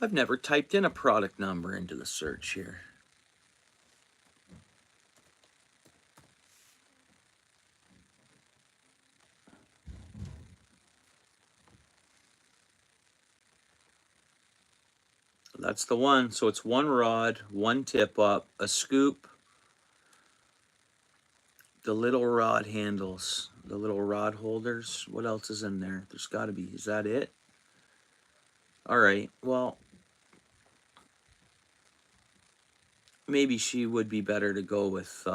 I've never typed in a product number into the search here. That's the one. So it's one rod, one tip up, a scoop, the little rod handles, the little rod holders. What else is in there? There's got to be. Is that it? All right. Well, maybe she would be better to go with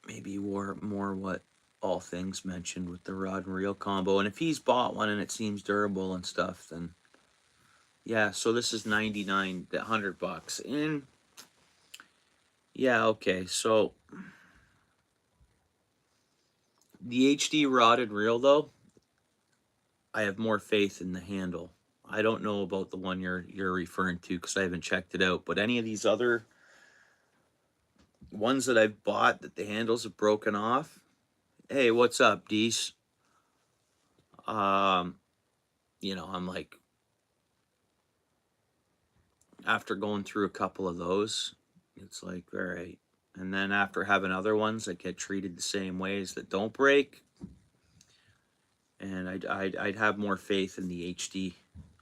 maybe more what All Things mentioned with the rod and reel combo. And if he's bought one and it seems durable and stuff, then yeah. So this is 99, $100. And yeah, okay. So the HD rod and reel though, I have more faith in the handle. I don't know about the one you're referring to because I haven't checked it out. But any of these other ones that I've bought that the handles have broken off. Hey, what's up, Dees? You know, I'm like, after going through a couple of those, it's like, all right. And then after having other ones that get treated the same ways that don't break, and I'd have more faith in the HD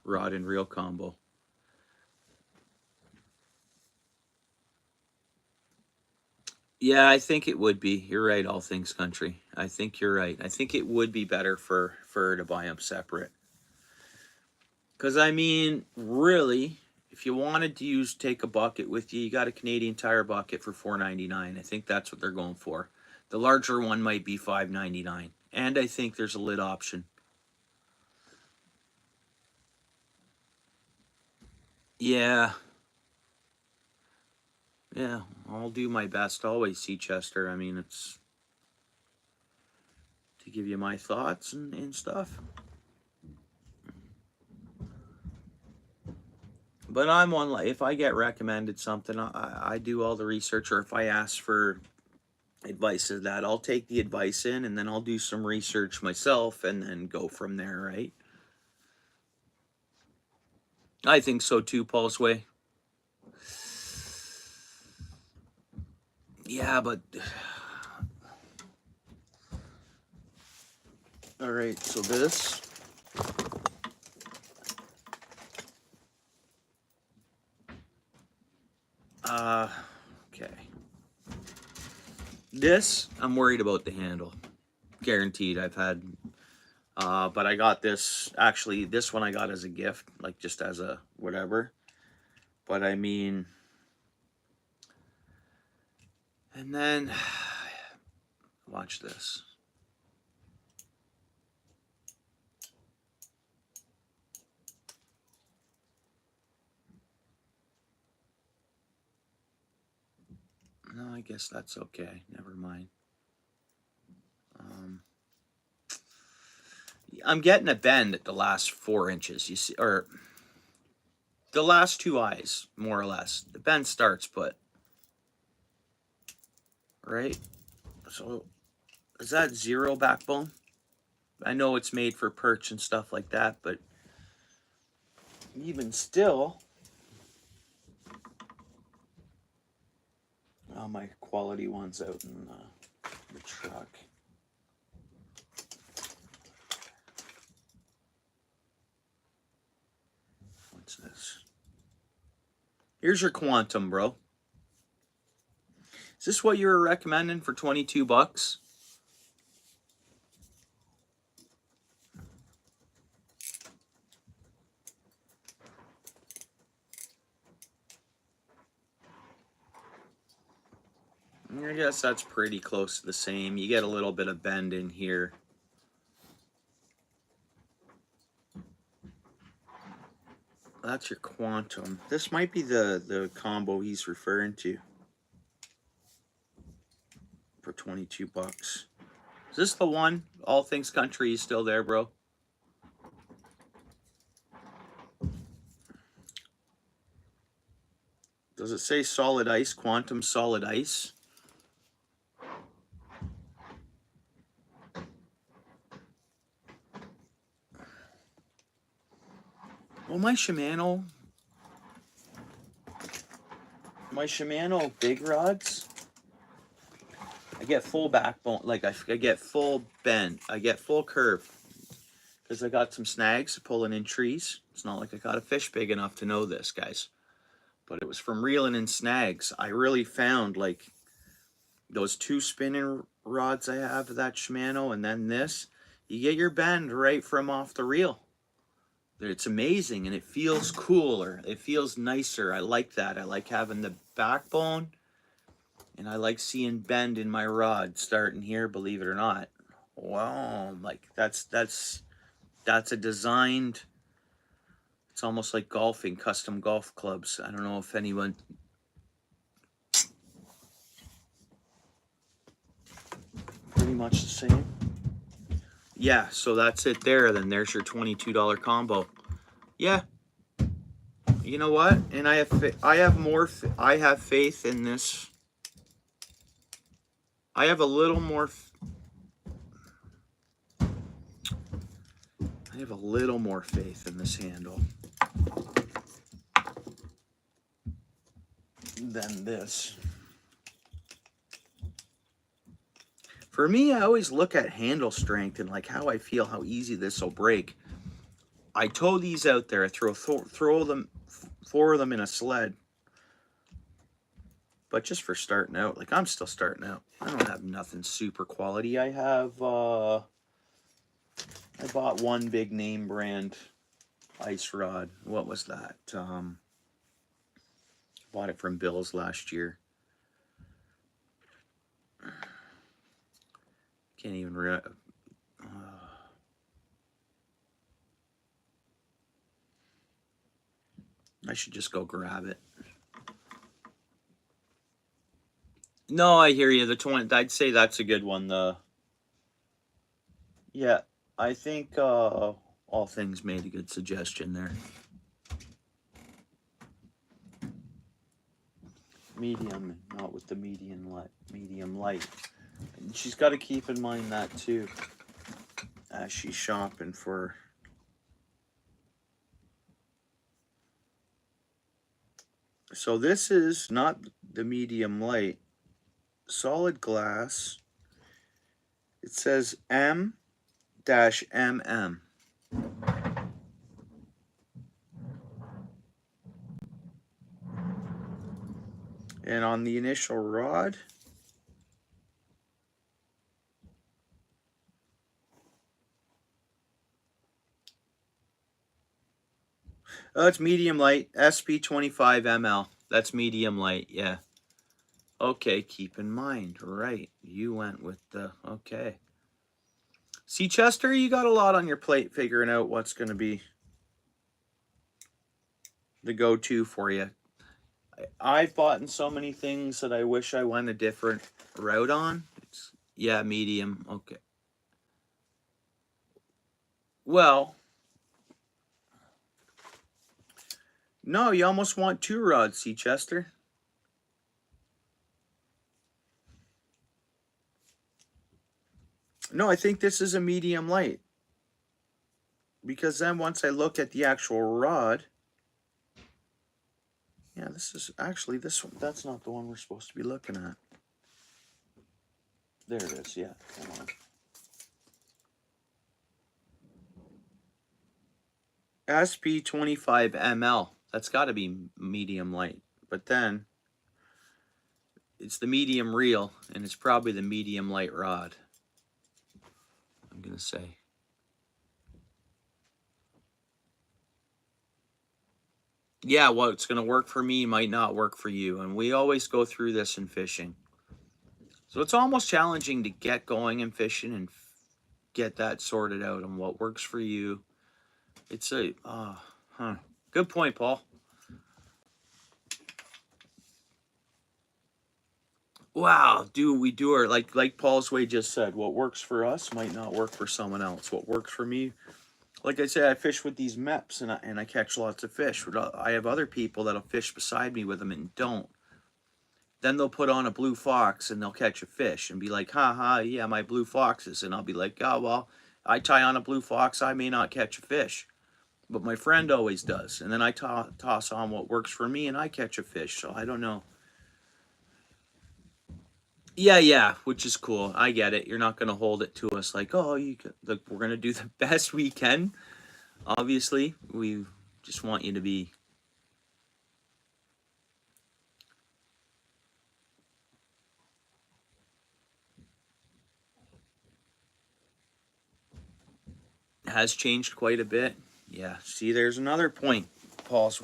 rod and reel combo. Yeah, I think it would be. You're right, All Things Country. I think you're right. I think it would be better for her to buy them separate. Because, I mean, really, if you wanted to take a bucket with you, you got a Canadian Tire bucket for $4.99. I think that's what they're going for. The larger one might be $5.99. And I think there's a lid option. Yeah. Yeah, I'll do my best always, Seachester. I mean, it's to give you my thoughts and stuff. But I'm one, like, if I get recommended something, I do all the research, or if I ask for advice of that, I'll take the advice in and then I'll do some research myself and then go from there, right? I think so too, Paul's way. Yeah, but all right, so this okay. This, I'm worried about the handle. Guaranteed. I've had but I got this, actually, this one I got as a gift, like just as a whatever. But I mean, and then watch this. No, I guess that's okay. Never mind. I'm getting a bend at the last 4 inches, you see, or the last 2 eyes, more or less. The bend starts, but, right? So, is that 0 backbone? I know it's made for perch and stuff like that, but even still, oh, my quality one's out in the truck. What's this? Here's your Quantum, bro. Is this what you were recommending for 22 bucks? I guess that's pretty close to the same. You get a little bit of bend in here. That's your Quantum. This might be the combo he's referring to for 22 bucks. Is this the one? All Things Country is still there, bro? Does it say solid ice? Quantum solid ice? Well, my Shimano big rods, I get full backbone, like I get full bend, I get full curve, because I got some snags pulling in trees. It's not like I got a fish big enough to know this, guys, but it was from reeling in snags. I really found, like, those 2 spinning rods I have of that Shimano, and then this, you get your bend right from off the reel. It's amazing, and it feels cooler. It feels nicer. I like that. I like having the backbone, and I like seeing bend in my rod starting here, believe it or not. Wow, like that's a designed, it's almost like golfing, custom golf clubs. I don't know if anyone, pretty much the same. Yeah, so that's it there. Then there's your $22 combo. Yeah. You know what? And I have faith in this. I have a little more faith in this handle than this. For me, I always look at handle strength and like how I feel, how easy this will break. I tow these out there. I throw 4 of them in a sled. But just for starting out, like I'm still starting out. I don't have nothing super quality. I have, I bought one big name brand ice rod. What was that? Bought it from Bill's last year. Can't even I should just go grab it. No, I hear you. The 20, I'd say that's a good one. Yeah, I think All Things made a good suggestion there. Medium, not with the medium light. And she's got to keep in mind that too, as she's shopping for. So this is not the medium light. Solid glass. It says M-MM. And on the initial rod, oh, it's medium light, SP25ML. That's medium light, yeah. Okay, keep in mind, right, you went with the, okay. See, Chester, you got a lot on your plate figuring out what's going to be the go-to for you. I've bought in so many things that I wish I went a different route on. Yeah, medium, okay. Well, no, you almost want 2 rods, see, Chester? No, I think this is a medium light. Because then once I look at the actual rod, yeah, this is actually this one. That's not the one we're supposed to be looking at. There it is, yeah. Come on. SP25 ml. That's got to be medium light. But then it's the medium reel, and it's probably the medium light rod, I'm going to say. Yeah, what's going to work for me might not work for you. And we always go through this in fishing. So it's almost challenging to get going in fishing and get that sorted out on what works for you. It's a, good point, Paul. Wow, like Paul's way just said, what works for us might not work for someone else. What works for me, like I say, I fish with these MEPs and I catch lots of fish. I have other people that'll fish beside me with them and don't. Then they'll put on a blue fox and they'll catch a fish and be like, ha, yeah, my blue foxes. And I'll be like, oh, well, I tie on a blue fox, I may not catch a fish. But my friend always does. And then I toss on what works for me and I catch a fish. So I don't know. Yeah, which is cool. I get it. You're not going to hold it to us like, oh, we're going to do the best we can. Obviously, we just want you to be. It has changed quite a bit. Yeah, see, there's another point Paul's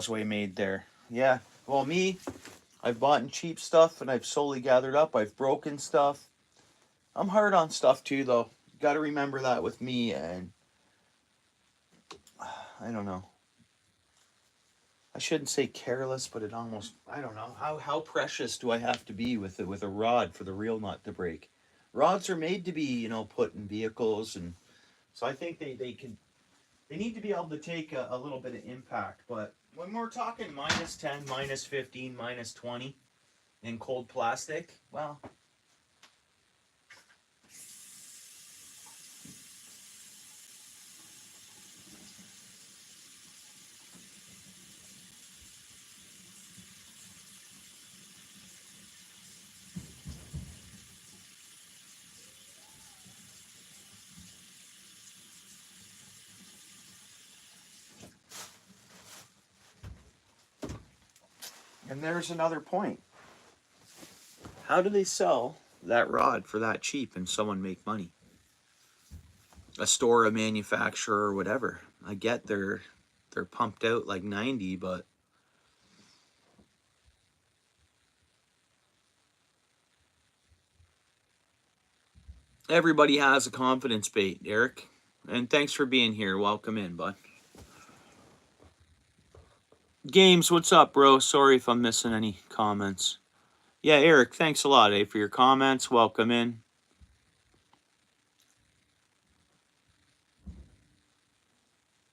way made there. Yeah, well, I've bought cheap stuff and I've slowly gathered up. I've broken stuff. I'm hard on stuff too, though. Got to remember that with me, and I don't know. I shouldn't say careless, but it almost, I don't know. How precious do I have to be with a rod for the reel not to break? Rods are made to be, put in vehicles, and so I think they need to be able to take a little bit of impact. But when we're talking -10, -15, -20 in cold plastic, well, and there's another point. How do they sell that rod for that cheap and someone make money? A store, a manufacturer, or whatever. I get they're pumped out like 90, but everybody has a confidence bait, Eric. And thanks for being here. Welcome in, bud. Games, what's up, bro? Sorry if I'm missing any comments. Yeah, Eric, thanks a lot, for your comments. Welcome in.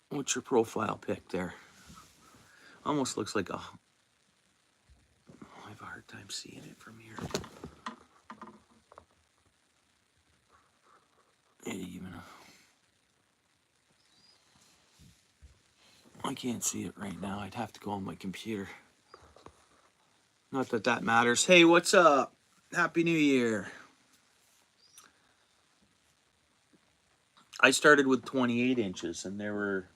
What's your profile pic there? Almost looks like I have a hard time seeing it from here. I can't see it right now. I'd have to go on my computer. Not that that matters. Hey, what's up? Happy New Year. I started with 28 inches, and there were...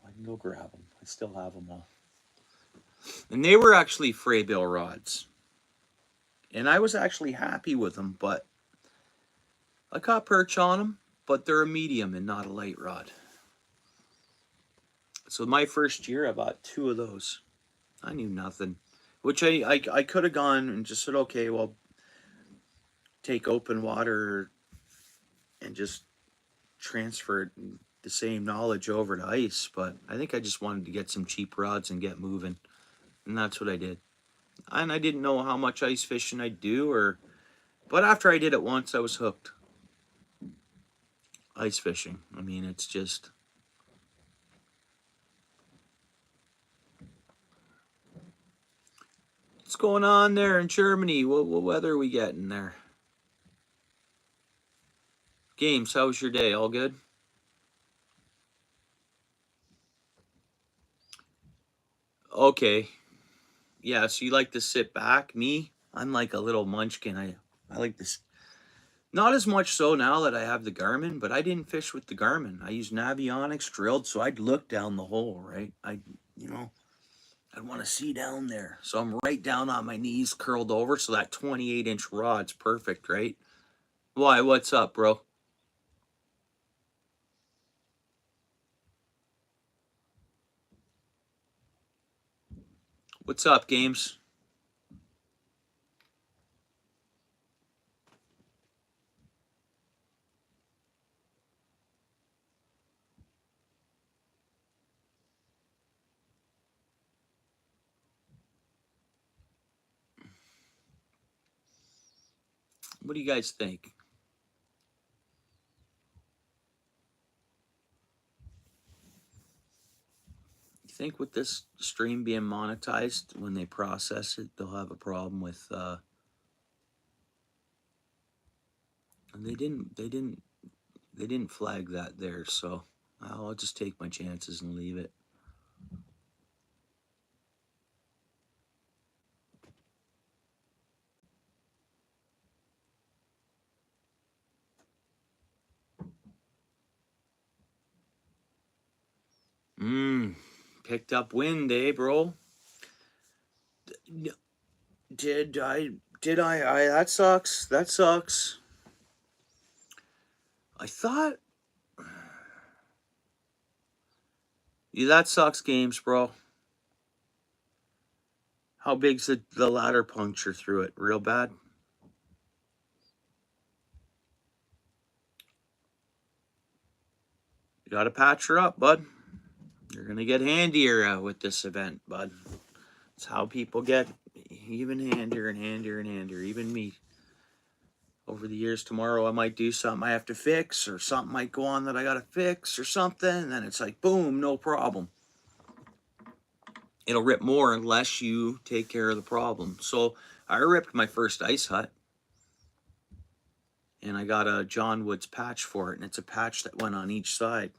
I can go grab them. I still have them all. And they were actually Fraybill rods. And I was actually happy with them, but I caught perch on them, but they're a medium and not a light rod. So my first year, I bought 2 of those. I knew nothing. Which I could have gone and just said, okay, well, take open water and just transfer the same knowledge over to ice. But I think I just wanted to get some cheap rods and get moving. And that's what I did. And I didn't know how much ice fishing I'd do, but after I did it once, I was hooked. ice fishing. I mean, it's just... What's going on there in Germany? What weather are we getting there? Games, how was your day? All good? Okay. Yeah, so you like to sit back. Me, I'm like a little munchkin. I like this. Not as much so now that I have the Garmin, but I didn't fish with the Garmin. I used Navionics drilled, so I'd look down the hole, right? You know, I'd want to see down there. So I'm right down on my knees, curled over, so that 28-inch rod's perfect, right? Why? What's up, bro? What's up, Games? What do you guys think? You think with this stream being monetized, when they process it, they'll have a problem with and they didn't flag that there, so I'll just take my chances and leave it. Picked up wind, eh, bro? Did I? Did I? That sucks. That sucks. I thought. Yeah, that sucks, Games, bro. How big's the ladder puncture through it? Real bad? You gotta patch her up, bud. You're gonna get handier with this event, bud. It's how people get even handier and handier and handier. Even me. Over the years, tomorrow I might do something I have to fix, or something might go on that I gotta fix, or something, and then it's like, boom, no problem. It'll rip more unless you take care of the problem. So I ripped my first ice hut, and I got a John Woods patch for it, and it's a patch that went on each side.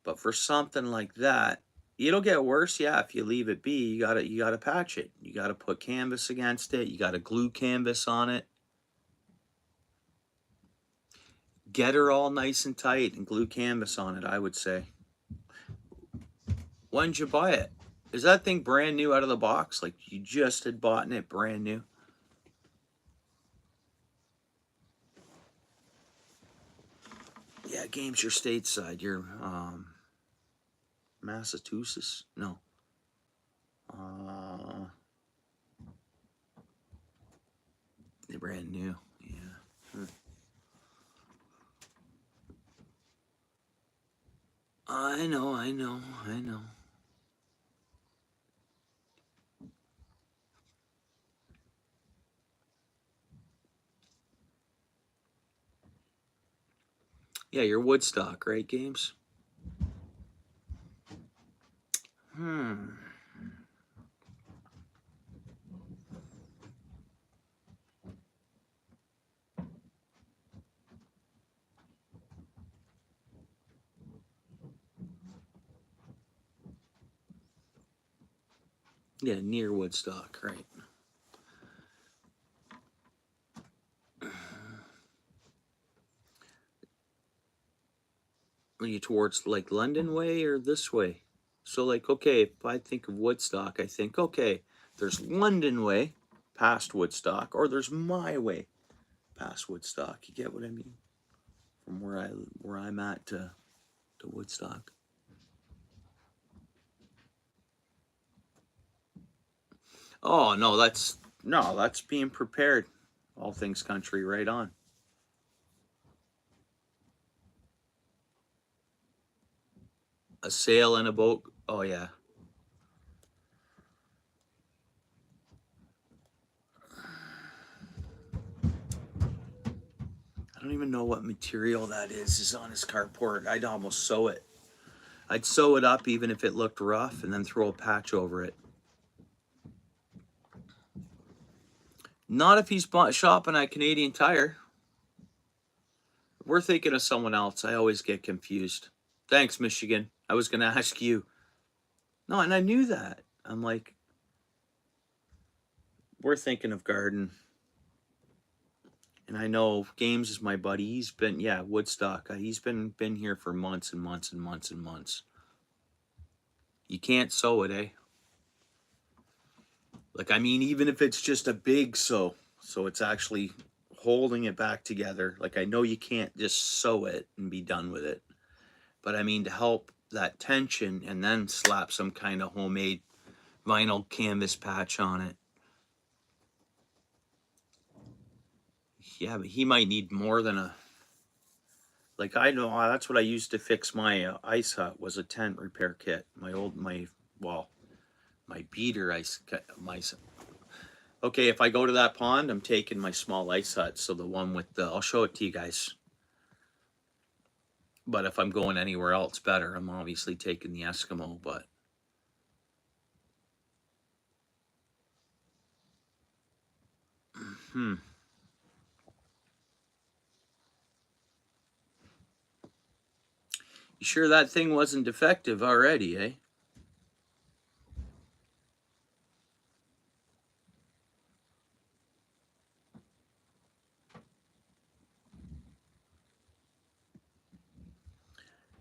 But for something like that, it'll get worse, yeah, if you leave it be. You gotta patch it. You gotta put canvas against it. You gotta glue canvas on it. Get her all nice and tight and glue canvas on it, I would say. When did you buy it? Is that thing brand new out of the box? Like you just had bought it brand new? Yeah, Games, you're stateside. You're Massachusetts? No. They're brand new. Yeah. I know. Yeah, you're Woodstock, right, Games? Yeah, near Woodstock, right. Are you towards like London way or this way? So like, okay, if I think of Woodstock, I think, okay, there's London way past Woodstock, or there's my way past Woodstock. You get what I mean? From where I'm at to Woodstock. Oh no, that's being prepared. All things country, right on. A sail and a boat. Oh yeah. I don't even know what material that is on his carport. I'd almost sew it. I'd sew it up even if it looked rough and then throw a patch over it. Not if he's shopping at Canadian Tire. We're thinking of someone else. I always get confused. Thanks, Michigan. I was going to ask you. No, and I knew that. I'm like, we're thinking of Garden. And I know Games is my buddy. He's been, yeah, Woodstock. He's been here for months and months and months and months. You can't sew it, eh? Like, I mean, even if it's just a big sew, so it's actually holding it back together. Like, I know you can't just sew it and be done with it. But I mean, to help that tension and then slap some kind of homemade vinyl canvas patch on it. Yeah, but he might need more than a... Like, I know, that's what I used to fix my ice hut, was a tent repair kit. My beater ice... Okay, if I go to that pond, I'm taking my small ice hut. So the one with the... I'll show it to you guys. But if I'm going anywhere else better, I'm obviously taking the Eskimo, but... You sure that thing wasn't defective already, eh?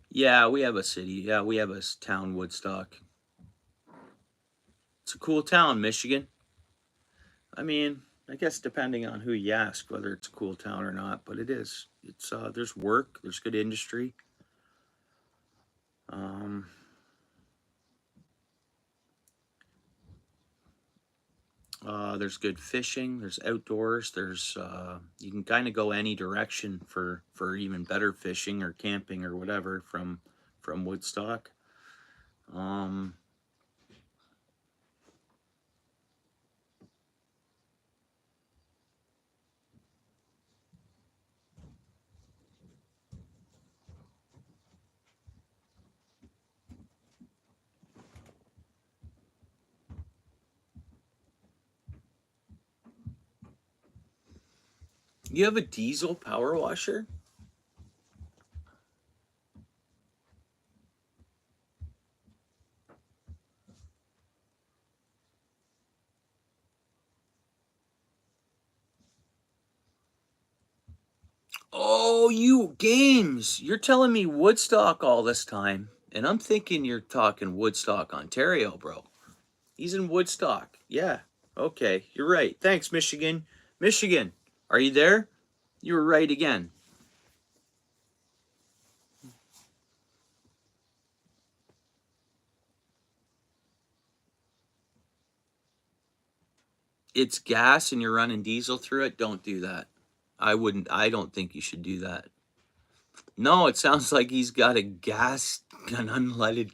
Yeah, we have a city. Yeah, we have a town, Woodstock. It's a cool town, Michigan. I mean, I guess depending on who you ask, whether it's a cool town or not, but it is. It's there's work, there's good industry. There's good fishing. There's outdoors. There's you can kind of go any direction for even better fishing or camping or whatever from Woodstock. You have a diesel power washer? Oh, you Games. You're telling me Woodstock all this time, and I'm thinking you're talking Woodstock, Ontario, bro. He's in Woodstock. Yeah. Okay, you're right. Thanks, Michigan. Michigan, are you there? You were right again. It's gas and you're running diesel through it. Don't do that. I don't think you should do that. No, it sounds like he's got an unleaded,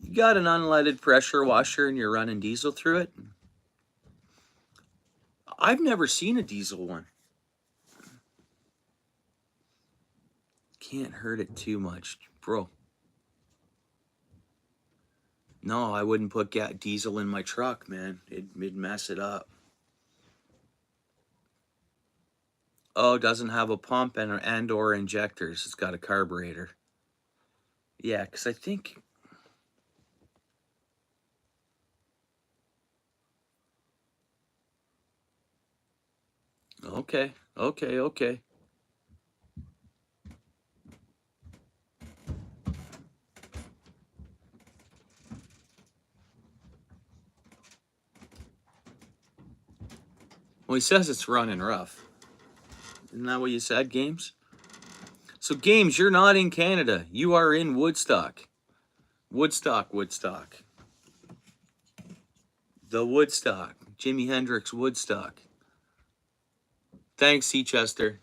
you got an unleaded pressure washer and you're running diesel through it? I've never seen a diesel one. Can't hurt it too much, bro. No, I wouldn't put diesel in my truck, man. It'd mess it up. Oh, it doesn't have a pump and or injectors. It's got a carburetor. Yeah, because I think... Okay. Well, he says it's running rough. Isn't that what you said, Games? So, Games, you're not in Canada. You are in Woodstock. Woodstock. The Woodstock. Jimi Hendrix Woodstock. Thanks, Seachester.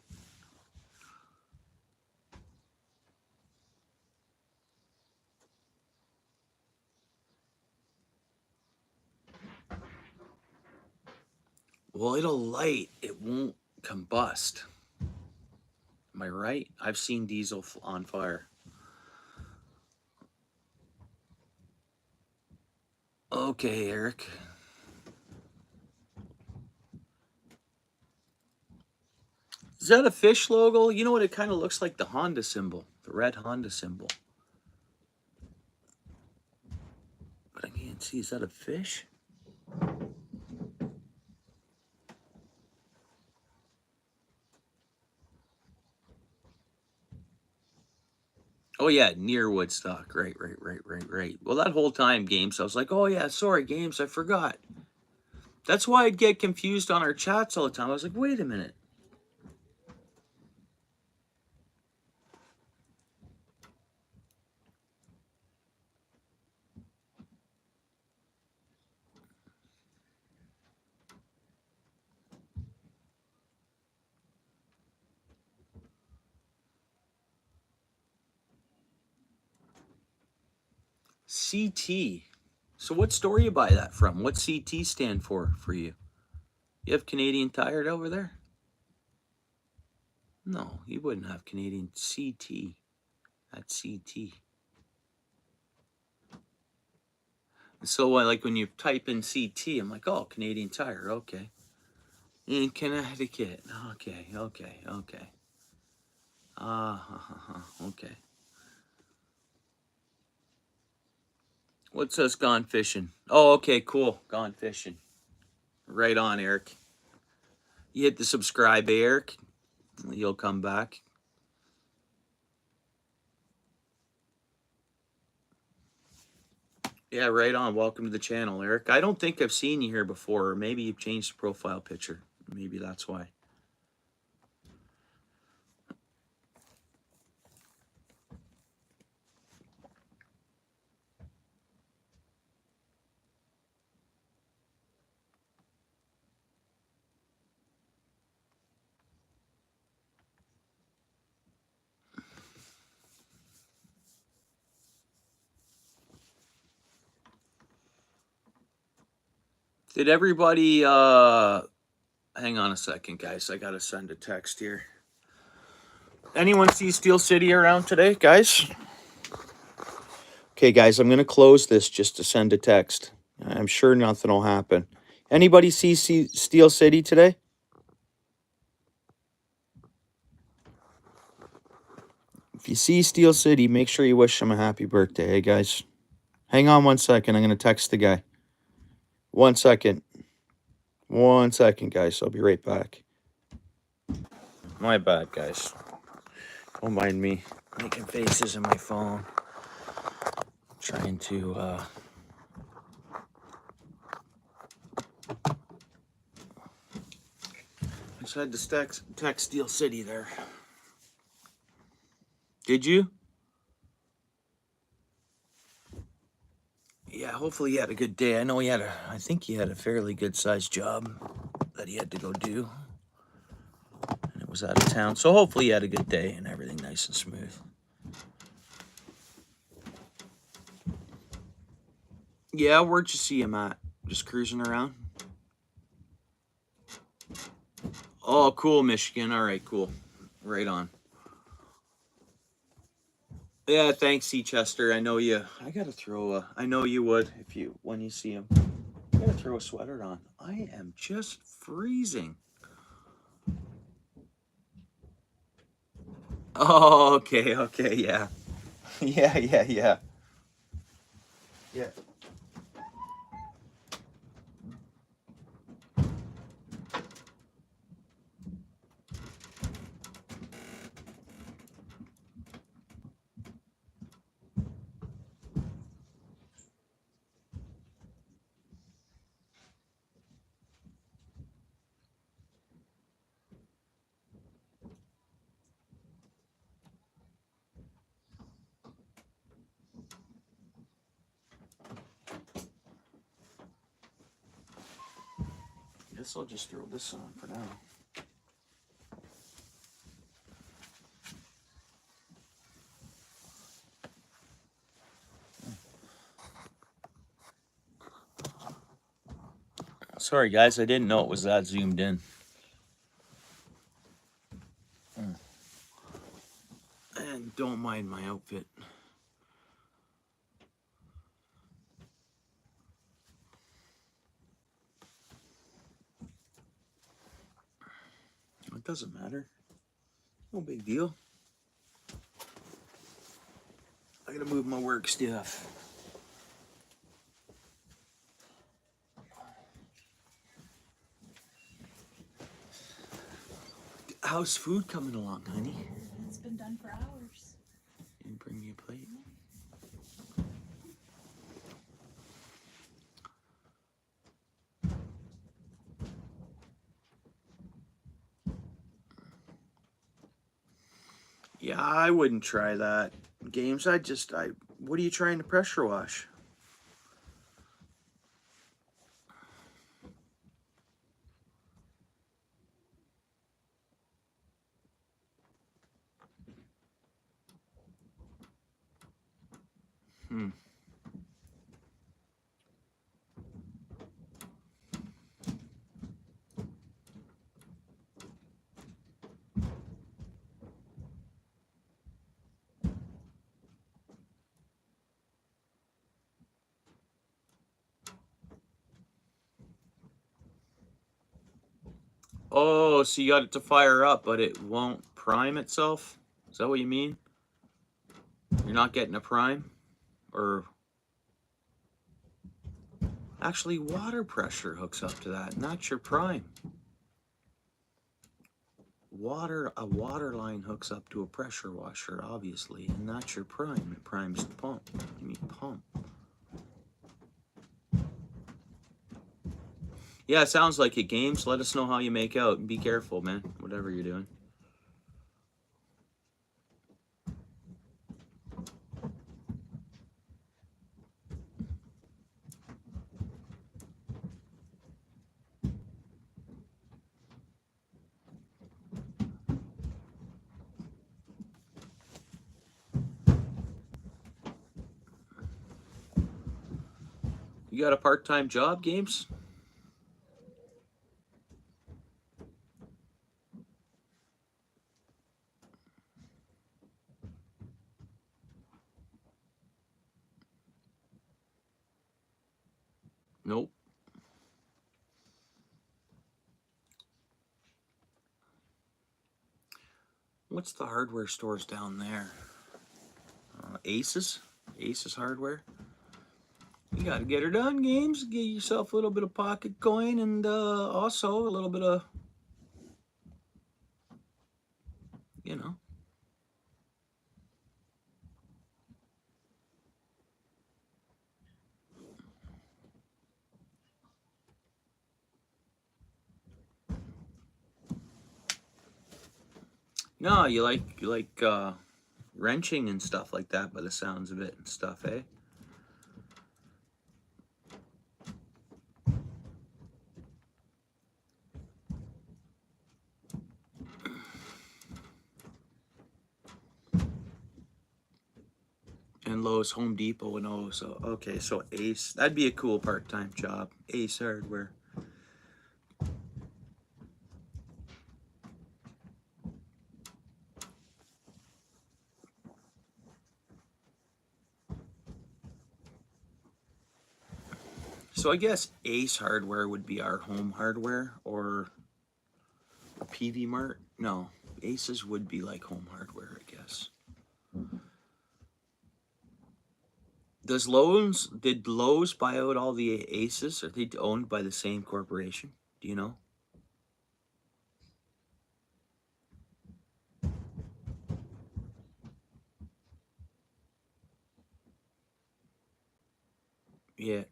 Well, it'll light. It won't combust. Am I right? I've seen diesel on fire. Okay, Eric. Is that a fish logo? You know what? It kind of looks like the Honda symbol, the red Honda symbol. But I can't see. Is that a fish? Oh yeah, near Woodstock. Right. Well, that whole time, Games, I was like, oh yeah, sorry, Games, I forgot. That's why I'd get confused on our chats all the time. I was like, wait a minute. CT. So what store you buy that from? What CT stand for you? You have Canadian Tire over there? No, you wouldn't have Canadian CT at CT. So like when you type in CT, I'm like, oh, Canadian Tire, okay. In Connecticut, okay. Okay. What says gone fishing? Oh, okay, cool. Gone fishing. Right on, Eric. You hit the subscribe, Eric. You'll come back. Yeah, right on. Welcome to the channel, Eric. I don't think I've seen you here before, or maybe you've changed the profile picture. Maybe that's why. Did everybody hang on a second, guys. I gotta send a text here. Anyone see Steel City around today, guys? Okay, guys, I'm gonna close this just to send a text. I'm sure nothing will happen. Anybody see Steel City today? If you see Steel City, make sure you wish him a happy birthday, hey guys. Hang on 1 second. I'm gonna text the guy. 1 second. 1 second, guys. I'll be right back. My bad, guys. Don't mind me making faces in my phone. Trying to I just had to text Steel City there. Did you? Yeah, hopefully he had a good day. I think he had a fairly good sized job that he had to go do. And it was out of town. So hopefully he had a good day and everything nice and smooth. Yeah, where'd you see him at? Just cruising around? Oh, cool, Michigan. All right, cool. Right on. Yeah, thanks, C. Chester. I know you. I gotta throw I know you would when you see him. I gotta throw a sweater on. I am just freezing. Oh, okay, yeah. Yeah. Yeah. Guess I'll just throw this on for now. Sorry, guys, I didn't know it was that zoomed in. And don't mind my outfit. It doesn't matter. No big deal. I gotta move my work stuff. How's food coming along, honey? It's been done for hours. You bring me a plate. Yeah, I wouldn't try that. Games, what are you trying to pressure wash? Oh, so you got it to fire up, but it won't prime itself? Is that what you mean? You're not getting a prime? Or actually water pressure hooks up to that, not your prime. A water line hooks up to a pressure washer, obviously, and that's your prime. It primes the pump. You mean pump. Yeah, it sounds like it, Games. Let us know how you make out, and be careful, man, whatever you're doing. You got a part-time job, Games? Nope. What's the hardware stores down there? Aces? Aces Hardware? You gotta get her done, Games. Get yourself a little bit of pocket coin and also a little bit of, you know. No, you like wrenching and stuff like that by the sounds of it and stuff, eh? And Lowe's, Home Depot, and oh, so okay, so Ace, that'd be a cool part-time job. Ace Hardware. So I guess Ace Hardware would be our home hardware, or a PV Mart. No, Aces would be like home hardware, I guess. Did Lowe's buy out all the Aces? Are they owned by the same corporation? Do you know? Yeah.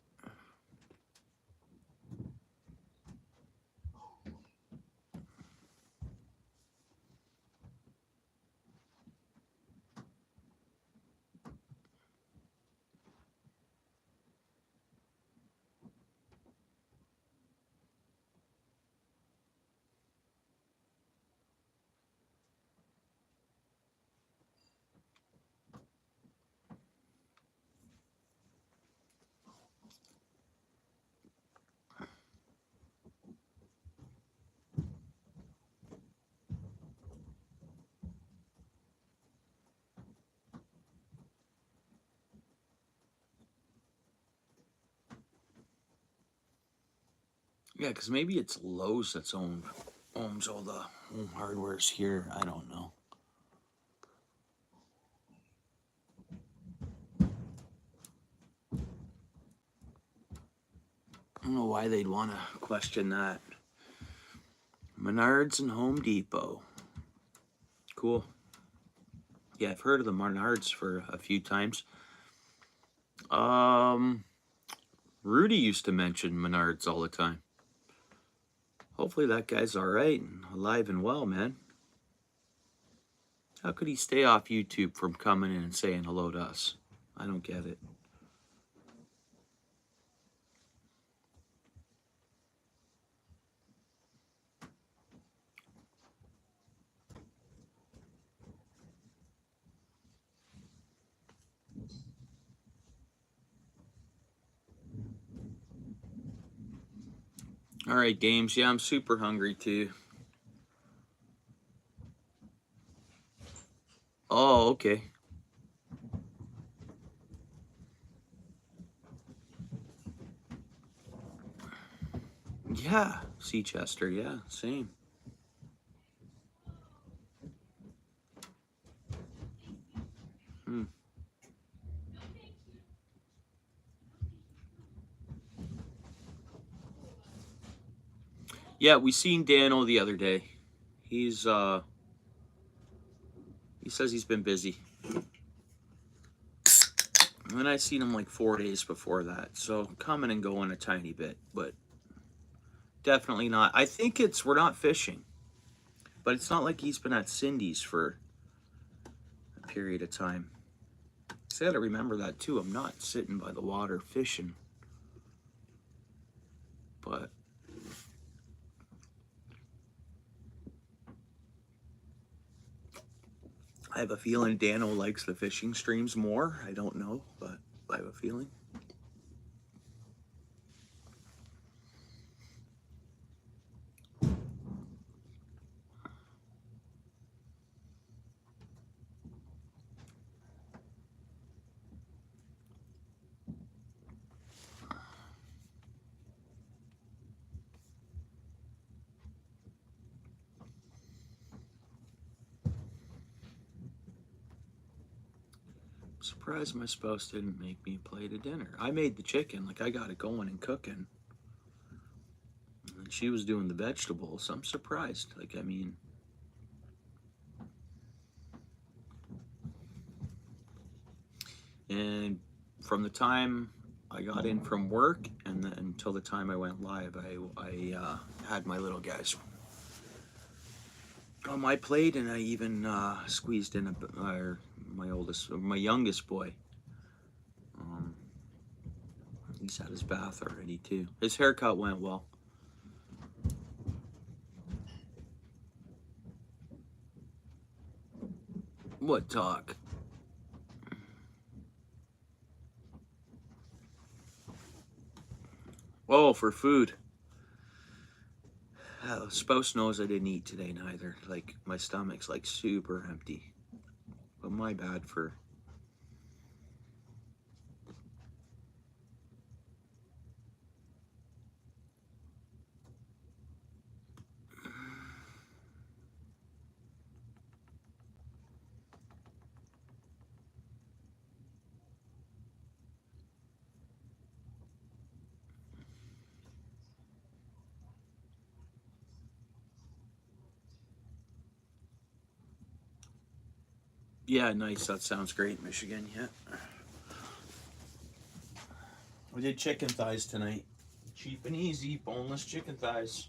Yeah, because maybe it's Lowe's that's owns all the home hardwares here. I don't know. I don't know why they'd want to question that. Menards and Home Depot. Cool. Yeah, I've heard of the Menards for a few times. Rudy used to mention Menards all the time. Hopefully that guy's all right and alive and well, man. How could he stay off YouTube from coming in and saying hello to us? I don't get it. All right, games. Yeah, I'm super hungry too. Oh, okay. Yeah, Seachester. Yeah, same. Hmm. Yeah, we seen Dano the other day. He's he says he's been busy. And I seen him like 4 days before that. So coming and going a tiny bit, but definitely not. I think we're not fishing. But it's not like he's been at Cindy's for a period of time. So I gotta remember that too. I'm not sitting by the water fishing. But I have a feeling Dano likes the fishing streams more. I don't know, but I have a feeling. I'm surprised my spouse didn't make me a plate of dinner. I made the chicken, like I got it going and cooking. And she was doing the vegetables. I'm surprised. Like, I mean, and from the time I got in from work and then until the time I went live, I had my little guys on my plate, and I even squeezed in my youngest boy. He's had his bath already too. His haircut went well. What talk? Oh, for food. Spouse knows I didn't eat today neither. Like, my stomach's like super empty. But my bad for. Yeah, nice. That sounds great, Michigan. Yeah. We did chicken thighs tonight. Cheap and easy, boneless chicken thighs.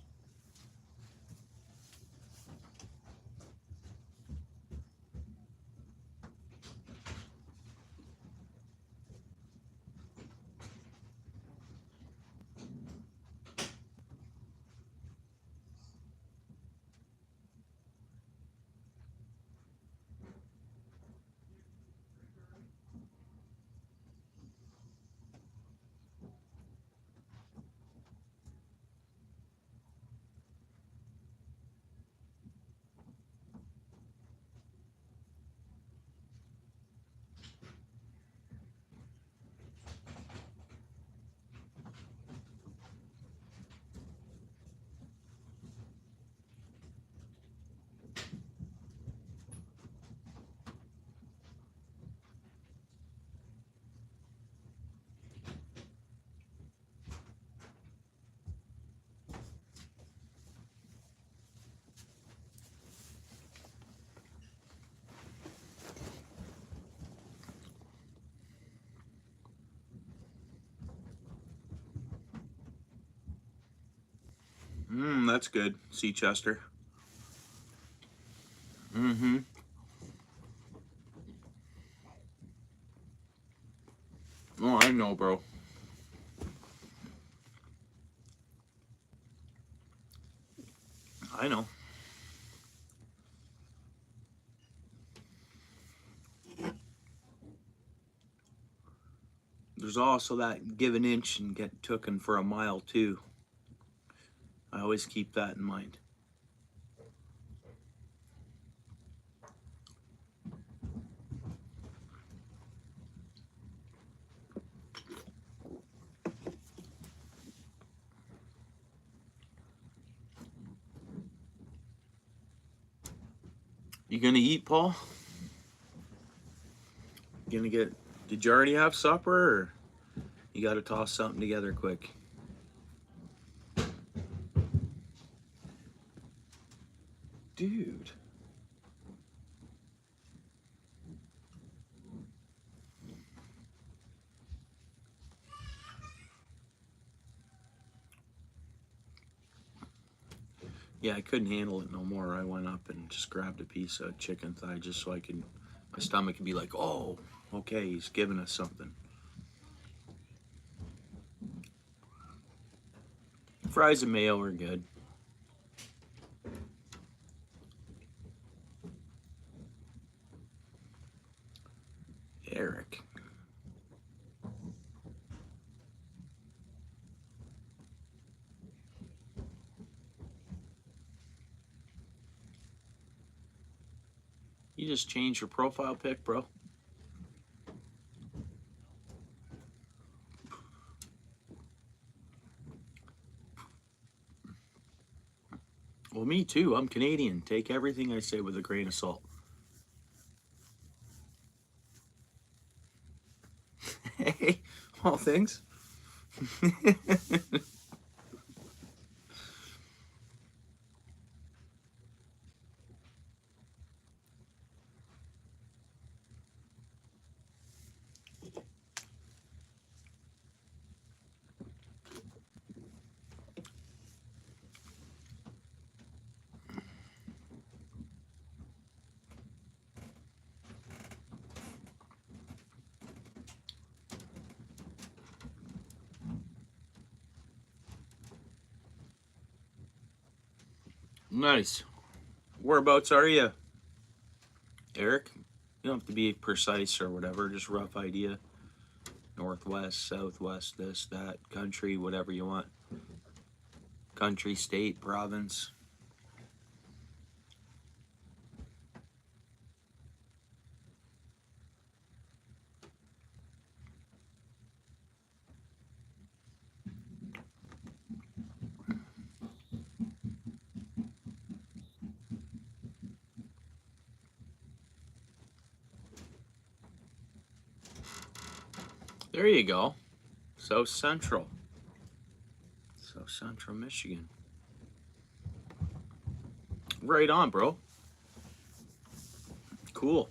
that's good. Sea Chester. Mm-hmm. Oh, I know, bro. I know. There's also that give an inch and get tooken for a mile too. I always keep that in mind. You gonna eat, Paul? You gonna get? Did you already have supper, or you got to toss something together quick? Dude. Yeah, I couldn't handle it no more. I went up and just grabbed a piece of chicken thigh just so my stomach could be like, oh, okay, he's giving us something. Fries and mayo are good. Eric. You just changed your profile pic, bro? Well, me too. I'm Canadian. Take everything I say with a grain of salt. Hey, all things. Nice. Whereabouts are you, Eric? You don't have to be precise or whatever, just rough idea. Northwest, southwest, this, that, country, whatever you want. Country, state, province. There you go. South Central. South Central Michigan. Right on, bro. Cool.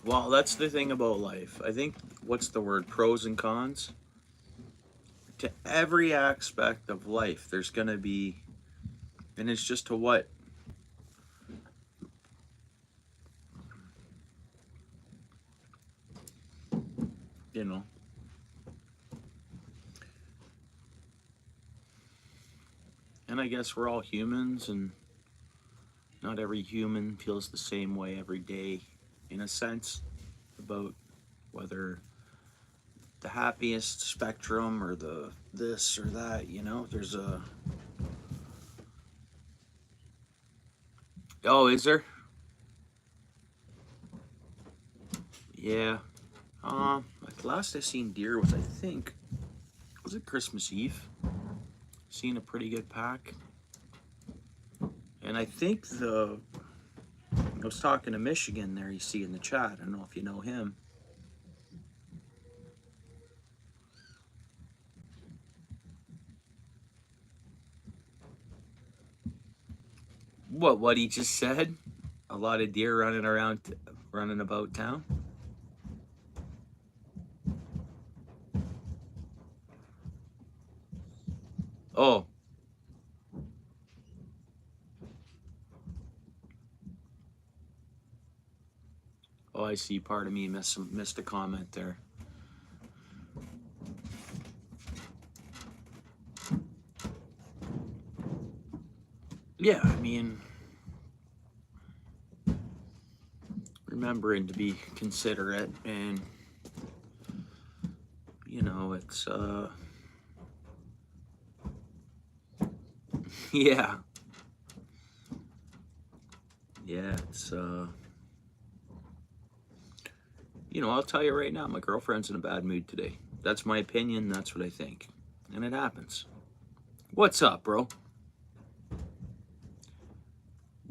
Well, that's the thing about life. I think, what's the word? Pros and cons? To every aspect of life, there's going to be, and it's just to what? You know. And I guess we're all humans, and not every human feels the same way every day, in a sense, about whether the happiest spectrum or the this or that, you know. There's a. Oh, is there? Yeah. Last I seen deer was, I think, was it Christmas Eve? Seen a pretty good pack. And I think I was talking to Michigan there, you see in the chat. I don't know if you know him. What he just said? A lot of deer running about town. Oh, oh, I see. Part of me missed a comment there. Yeah, I mean, remembering to be considerate, and you know, it's yeah, yeah, it's you know, I'll tell you right now, my girlfriend's in a bad mood today. That's my opinion. That's what I think, and it happens. What's up, bro?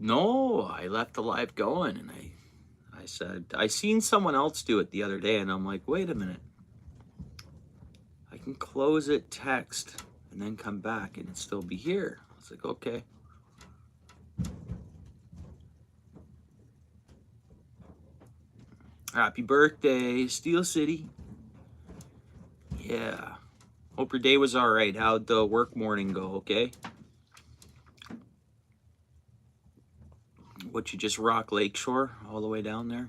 No, I left the live going, and I said I seen someone else do it the other day, and I'm like, wait a minute, I can close it, text, and then come back, and it still be here. I was like, okay. Happy birthday, Steel City. Yeah. Hope your day was all right. How'd the work morning go? Okay. What, you just rock Lakeshore all the way down there?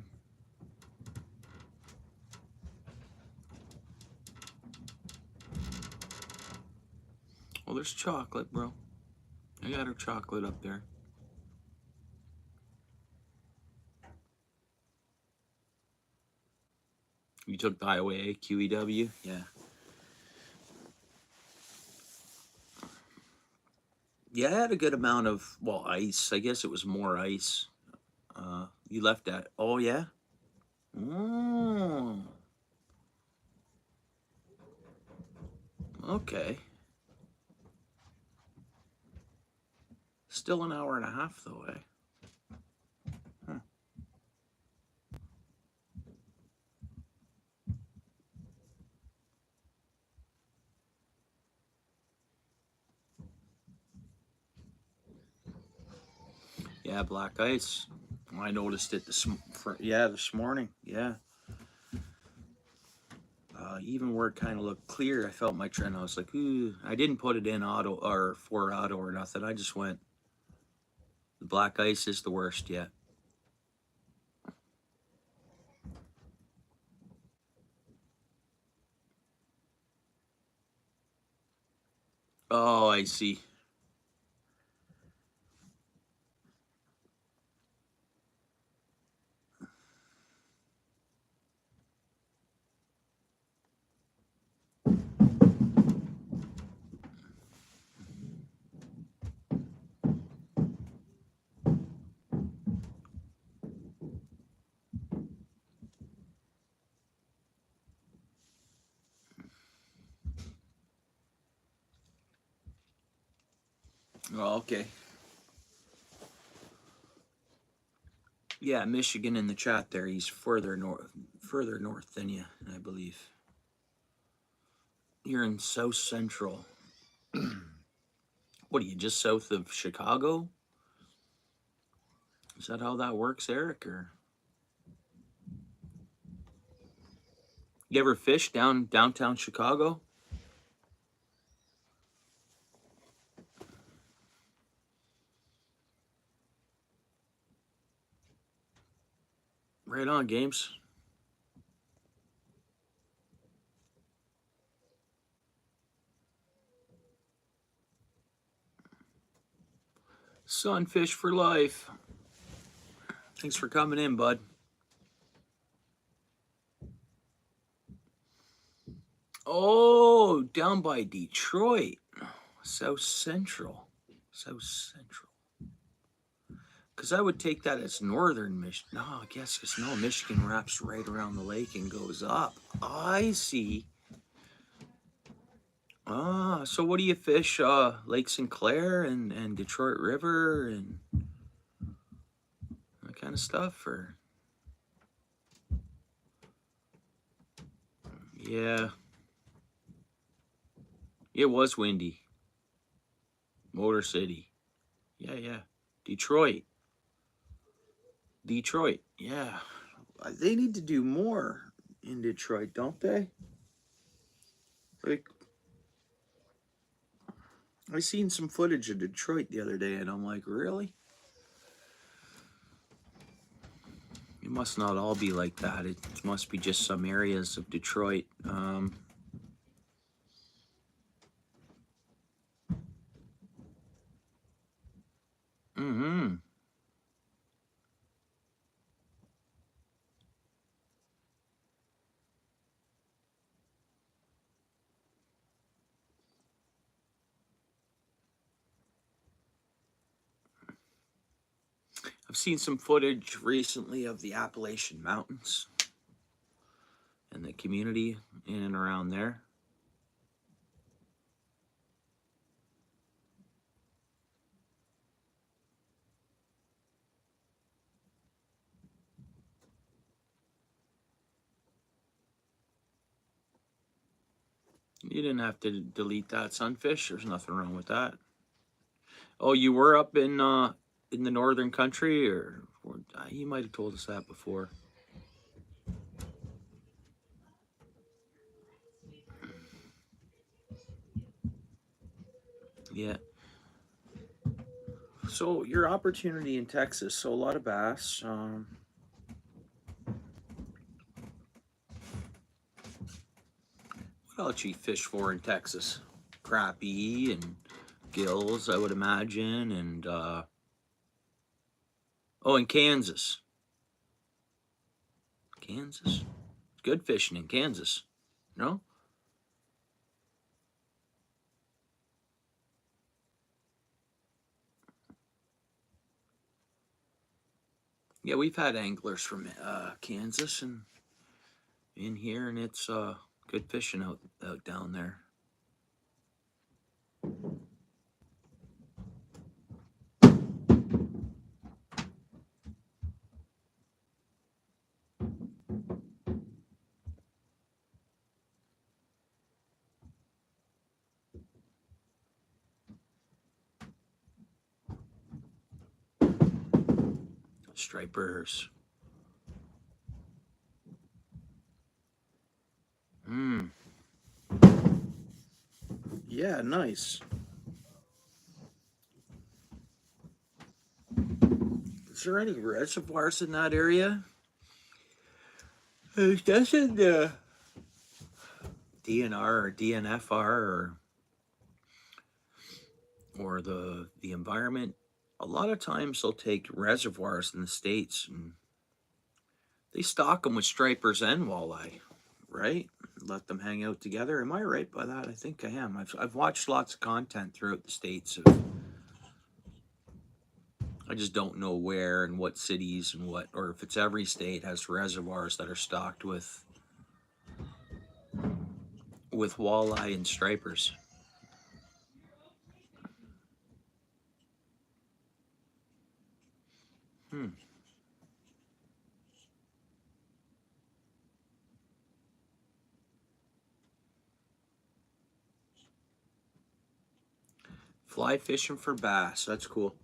Well, there's chocolate, bro. I got her chocolate up there. You took the highway QEW? Yeah. Yeah, I had a good amount of, well, ice. I guess it was more ice. You left that. Oh, yeah? Oh, okay. Still an hour and a half, though, eh? Huh. Yeah, black ice. I noticed it this morning. Yeah. Even where it kind of looked clear, I felt my trend. I was like, ooh. I didn't put it in auto or for auto or nothing. I just went, the black ice is the worst yet. Oh, I see. Oh, okay. Yeah, Michigan in the chat there. He's further north than you, I believe. You're in South Central. What are you, just south of Chicago? Is that how that works, Eric? Or you ever fish downtown Chicago? Right on, Games. Sunfish for life. Thanks for coming in, bud. Oh, down by Detroit. South Central. South Central. Because I would take that as northern Michigan. No, I guess because no, Michigan wraps right around the lake and goes up. I see. Ah, so what do you fish? Lake Sinclair and Detroit River and that kind of stuff? Or yeah, it was windy. Motor City. Yeah, yeah. Detroit. Detroit. Yeah. They need to do more in Detroit, don't they? Like, I seen some footage of Detroit the other day, and I'm like, really? It must not all be like that. It must be just some areas of Detroit. Mm-hmm. I've seen some footage recently of the Appalachian Mountains and the community in and around there. You didn't have to delete that, Sunfish. There's nothing wrong with that. Oh, you were up in the northern country, or you might have told us that before. Yeah. So your opportunity in Texas, so a lot of bass. What else you fish for in Texas? Crappie and gills, I would imagine, and oh, in Kansas. Kansas, good fishing in Kansas. No. Yeah, we've had anglers from Kansas and in here, and it's good fishing out down there. Stripers. Mm. Yeah, nice. Is there any reservoirs in that area? Doesn't the DNR or DNFR or the environment? A lot of times they'll take reservoirs in the States and they stock them with stripers and walleye, right? Let them hang out together. Am I right by that? I think I am. I've watched lots of content throughout the States of, I just don't know where and what cities and what, or if it's every state has reservoirs that are stocked with walleye and stripers. Hmm. Fly fishing for bass. That's cool.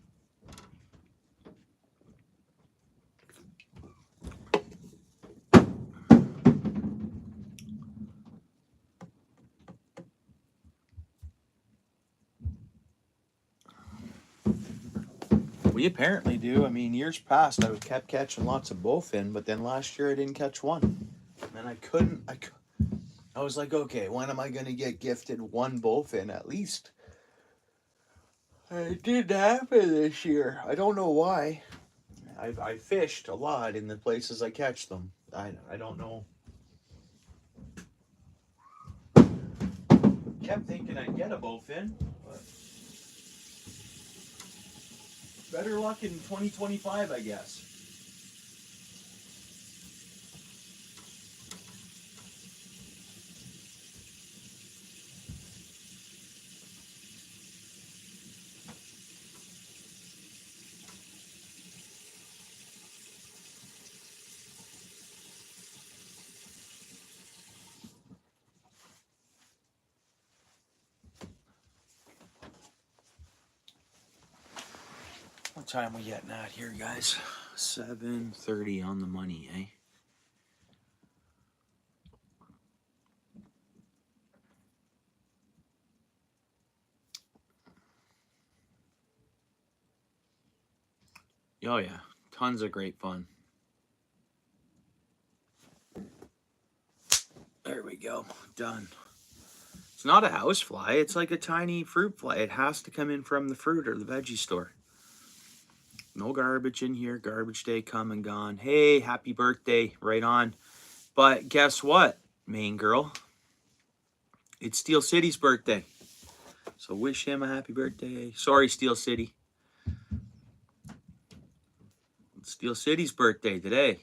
We apparently do. I mean, years past, I kept catching lots of bowfin, but then last year I didn't catch one. And I was like, okay, when am I going to get gifted one bowfin at least? It didn't happen this year. I don't know why. I fished a lot in the places I catch them. I don't know. Kept thinking I'd get a bowfin, but better luck in 2025, I guess. What time we getting at here, guys? 7:30 on the money, eh? Oh yeah, tons of great fun. There we go, done. It's not a house fly, it's like a tiny fruit fly. It has to come in from the fruit or the veggie store. No garbage in here, garbage day come and gone. Hey, happy birthday, right on. But guess what, main girl? It's Steel City's birthday. So wish him a happy birthday. Sorry, Steel City. It's Steel City's birthday today.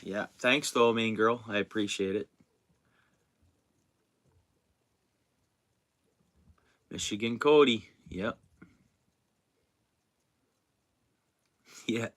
Yeah, thanks though, main girl. I appreciate it. Michigan Cody. Yep. Yeah.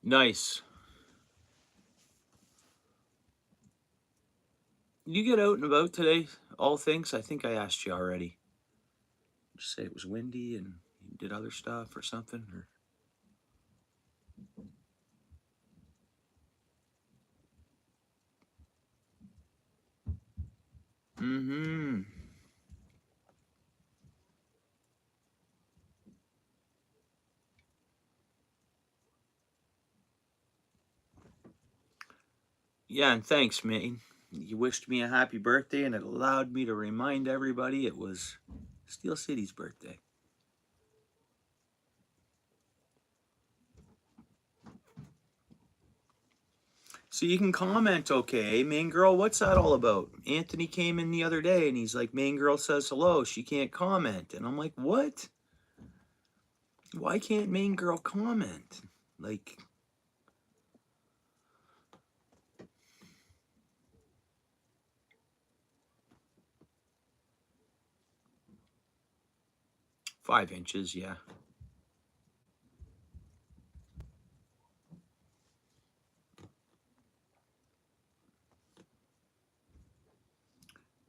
Nice. You get out and about today? All things? I think I asked you already. Did you say it was windy and you did other stuff or something? Or... Mm-hmm. Yeah, and thanks, man. You wished me a happy birthday, and it allowed me to remind everybody it was Steel City's birthday. So you can comment, okay, main girl, what's that all about? Anthony came in the other day and he's like, main girl says hello, she can't comment. And I'm like, what? Why can't main girl comment? Like, -5 inches, yeah.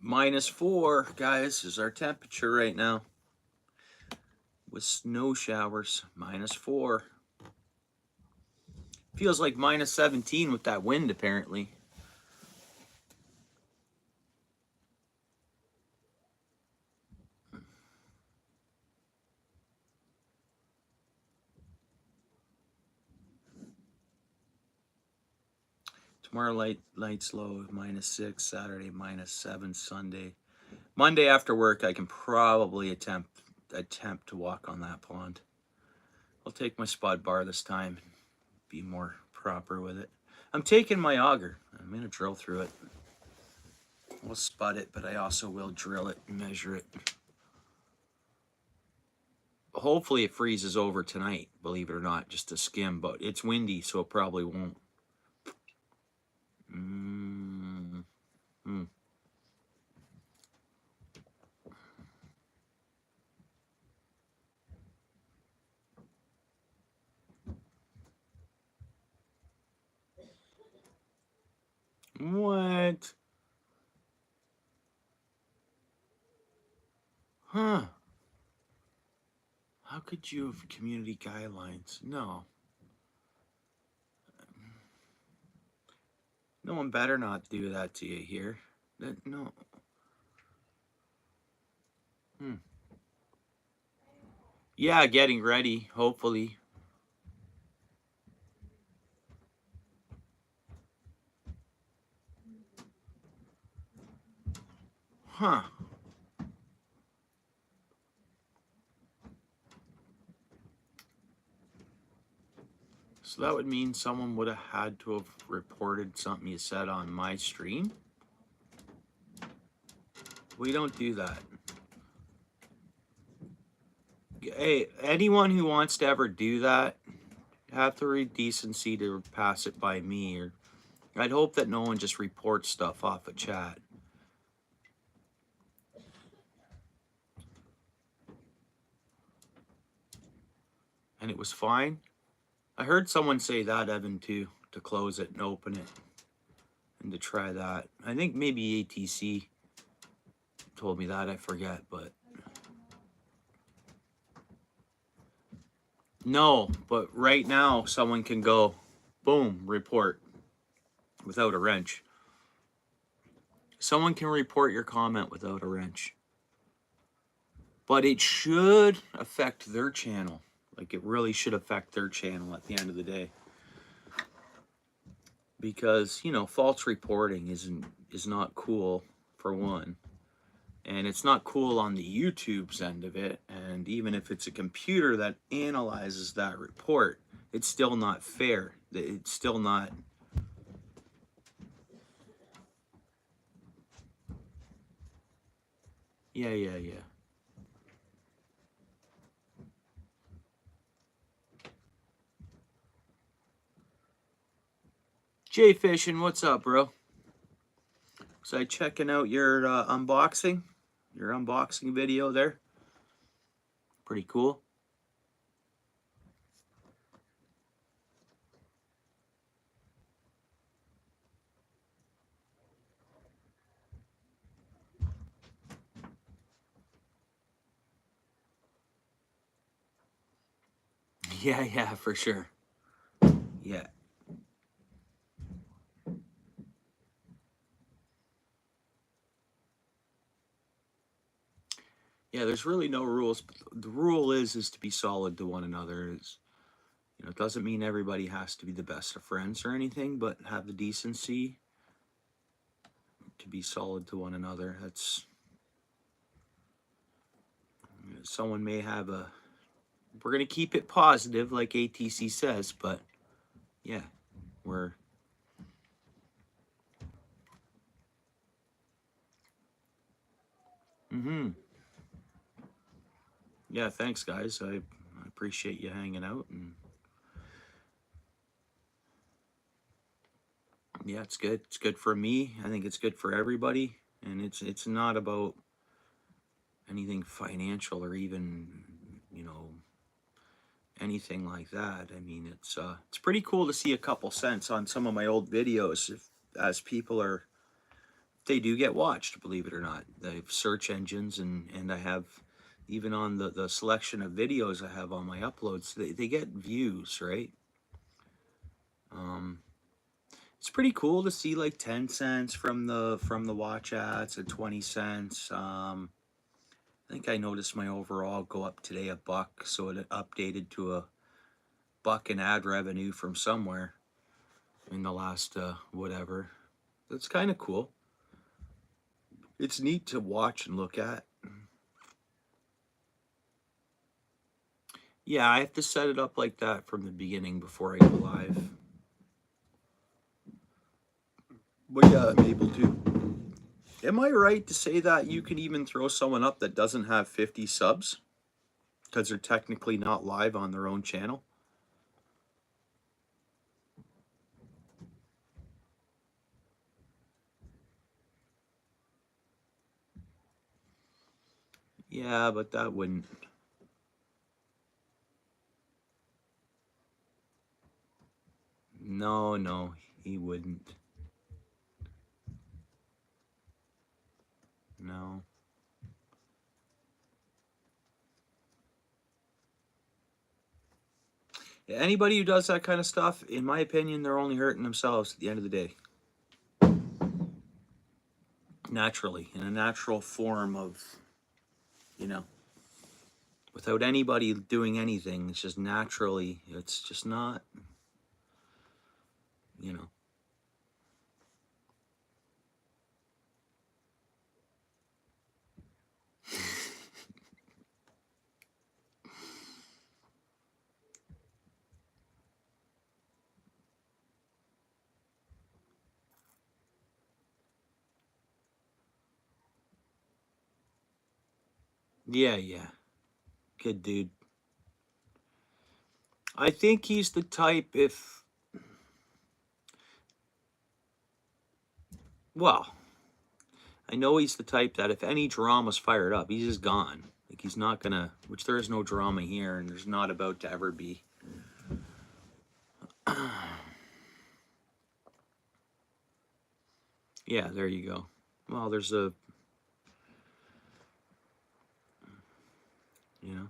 -4, guys, is our temperature right now. With snow showers, -4. Feels like -17 with that wind, apparently. Tomorrow light's low, -6. Saturday, -7. Sunday. Monday after work, I can probably attempt to walk on that pond. I'll take my spud bar this time, be more proper with it. I'm taking my auger. I'm gonna drill through it. We'll spud it, but I also will drill it and measure it. Hopefully it freezes over tonight, believe it or not, just a skim, but it's windy, so it probably won't. What? Huh? How could you have community guidelines? No. No one better not do that to you here. No. Yeah, getting ready, hopefully. Huh. So that would mean someone would have had to have reported something you said on my stream? We don't do that. Hey, anyone who wants to ever do that, have the decency to pass it by me, or I'd hope that no one just reports stuff off of chat. And it was fine. I heard someone say that, Evan, too, to close it and open it and to try that. I think maybe ATC told me that, I forget, but no, but right now someone can go, boom, report without a wrench. Someone can report your comment without a wrench. But it should affect their channel. Like, it really should affect their channel at the end of the day. Because, you know, false reporting is not cool, for one. And it's not cool on the YouTube's end of it. And even if it's a computer that analyzes that report, it's still not fair. It's still not... Yeah. Jay Fishing, what's up, bro? Was I checking out your unboxing? Your unboxing video there? Pretty cool. Yeah, for sure. Yeah. Yeah, there's really no rules. But the rule is to be solid to one another. Is, you know, it doesn't mean everybody has to be the best of friends or anything, but have the decency to be solid to one another. That's, you know, someone may have a... We're going to keep it positive, like ATC says, but yeah, we're... Yeah, thanks, guys. I appreciate you hanging out, and yeah, it's good. It's good for me. I think it's good for everybody, and it's not about anything financial or even, you know, anything like that. I mean, it's pretty cool to see a couple cents on some of my old videos, as people are, they do get watched, believe it or not. They have search engines, and I have, even on the selection of videos I have on my uploads, they get views, right? It's pretty cool to see like 10 cents from the watch ads and 20 cents. I think I noticed my overall go up today $1, so it updated to $1 in ad revenue from somewhere in the last whatever. That's kind of cool. It's neat to watch and look at. Yeah, I have to set it up like that from the beginning before I go live. But yeah, I'm able to. Am I right to say that you can even throw someone up that doesn't have 50 subs? Because they're technically not live on their own channel? Yeah, but that wouldn't... No, he wouldn't. No. Anybody who does that kind of stuff, in my opinion, they're only hurting themselves at the end of the day. Naturally, in a natural form of, you know, without anybody doing anything, it's just naturally, it's just not, you know. Yeah, yeah. Good dude. I think he's the type if, well, I know he's the type that if any drama's fired up, he's just gone. Like he's not gonna, which there is no drama here, and there's not about to ever be. Yeah, there you go. Well, there's a, you know,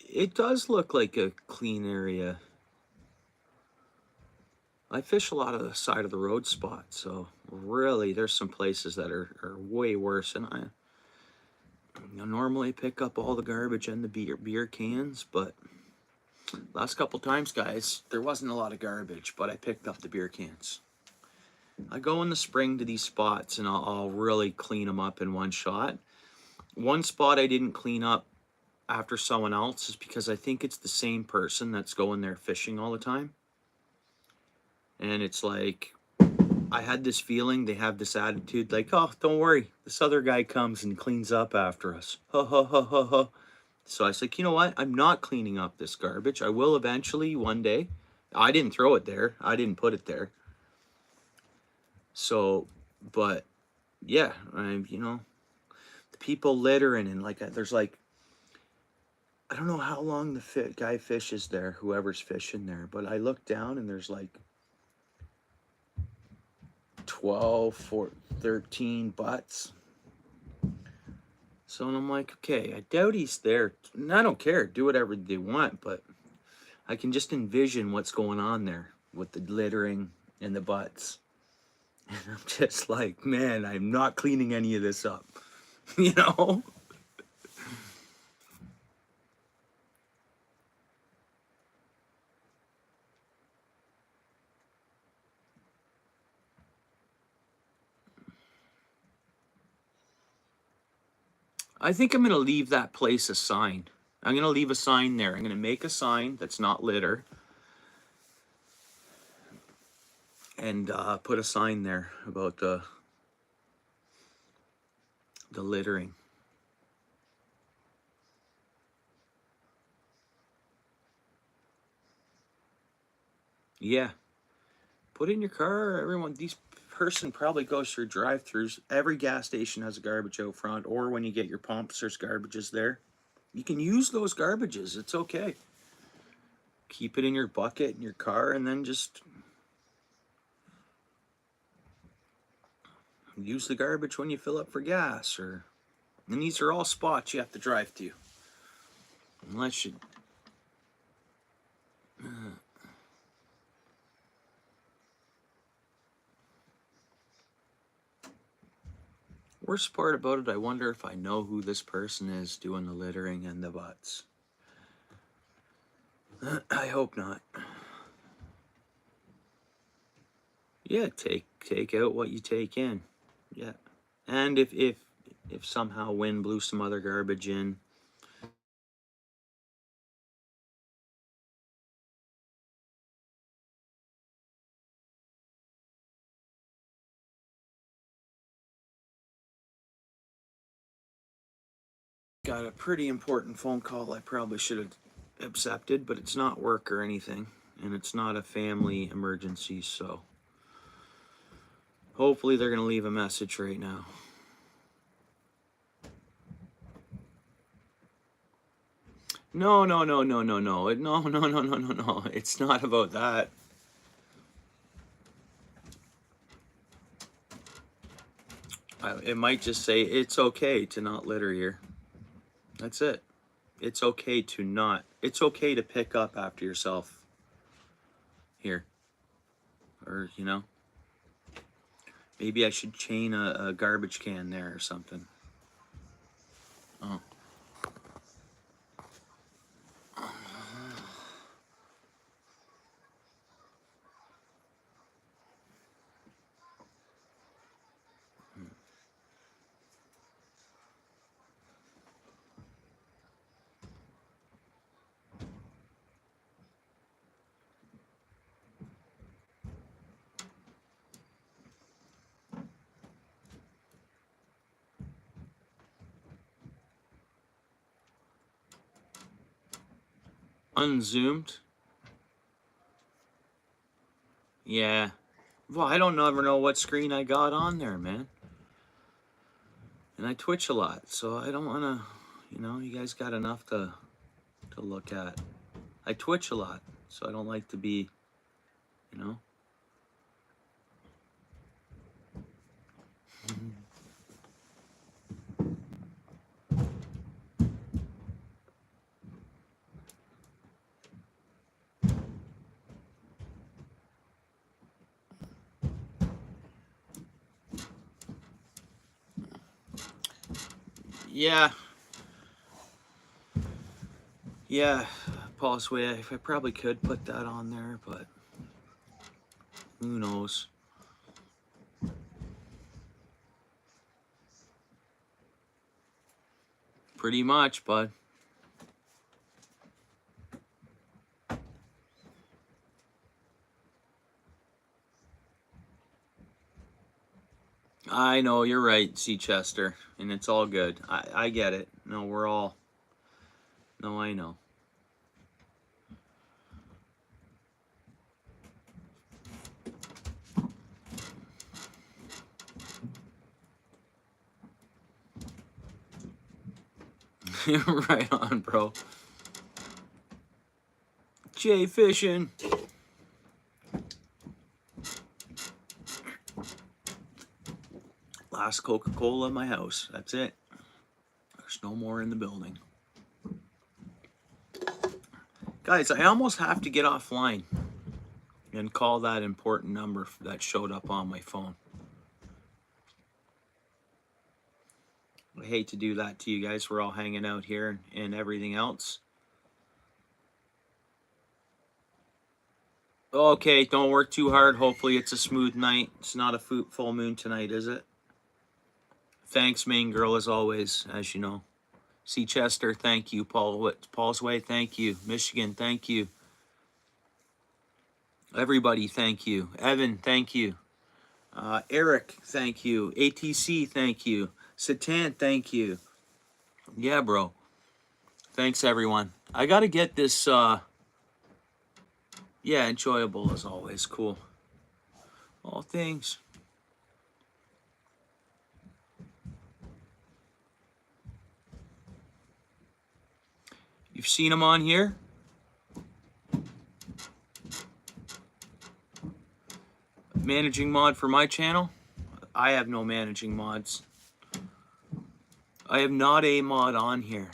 it does look like a clean area. I fish a lot of the side of the road spots, so really there's some places that are way worse. And I normally pick up all the garbage and the beer cans, but last couple times, guys, there wasn't a lot of garbage, but I picked up the beer cans. I go in the spring to these spots and I'll really clean them up in one shot. One spot I didn't clean up after someone else is because I think it's the same person that's going there fishing all the time. And it's like, I had this feeling they have this attitude like, oh, don't worry, this other guy comes and cleans up after us. Ha ha ha ha ha. So I was like, you know what? I'm not cleaning up this garbage. I will eventually one day. I didn't throw it there. I didn't put it there. So, but yeah, the people littering and like there's like, I don't know how long the guy fishes there, whoever's fishing there, but I look down and there's like 12 or 13 butts. So I'm like, okay, I doubt he's there. And I don't care, do whatever they want, but I can just envision what's going on there with the littering and the butts. And I'm just like, man, I'm not cleaning any of this up. you know? I think I'm going to leave that place a sign. I'm going to leave a sign there. I'm going to make a sign that's not litter and put a sign there about the littering. Yeah. Put it in your car. Everyone, these person probably goes through drive-throughs. Every gas station has a garbage out front, or when you get your pumps, there's garbages there. You can use those garbages. It's okay. Keep it in your bucket in your car, and then just use the garbage when you fill up for gas. And these are all spots you have to drive to, unless you. Worst part about it, I wonder if I know who this person is doing the littering and the butts. I hope not. Yeah, take out what you take in. Yeah, and if somehow wind blew some other garbage in, got a pretty important phone call I probably should have accepted, but it's not work or anything, and it's not a family emergency, so hopefully they're gonna leave a message right now. No, no, no, no, no, no, no, no, no, no, no, no. It's not about that. It might just say it's okay to not litter here. That's it. It's okay to not. It's okay to pick up after yourself here, or maybe I should chain a garbage can there or something. Oh. Unzoomed. Yeah. Well, I don't ever know what screen I got on there, man. And I twitch a lot, so I don't want to, you know, you guys got enough to look at. I twitch a lot, so I don't like to be, you know. Yeah. Yeah, Paul's way. I probably could put that on there, but who knows? Pretty much, bud. I know, you're right, Seachester, and it's all good. I get it. No, we're all... No, I know. Right on, bro. Jay fishing. Last Coca-Cola in my house. That's it. There's no more in the building. Guys, I almost have to get offline and call that important number that showed up on my phone. I hate to do that to you guys. We're all hanging out here and everything else. Okay, don't work too hard. Hopefully it's a smooth night. It's not a full moon tonight, is it? Thanks, main girl, as always, as you know. Seachester, thank you. Paul's Way, thank you. Michigan, thank you. Everybody, thank you. Evan, thank you. Eric, thank you. ATC, thank you. Satan, thank you. Yeah, bro. Thanks, everyone. I got to get this, yeah, enjoyable as always. Cool. All things. You've seen them on here? Managing mod for my channel? I have no managing mods. I have not a mod on here,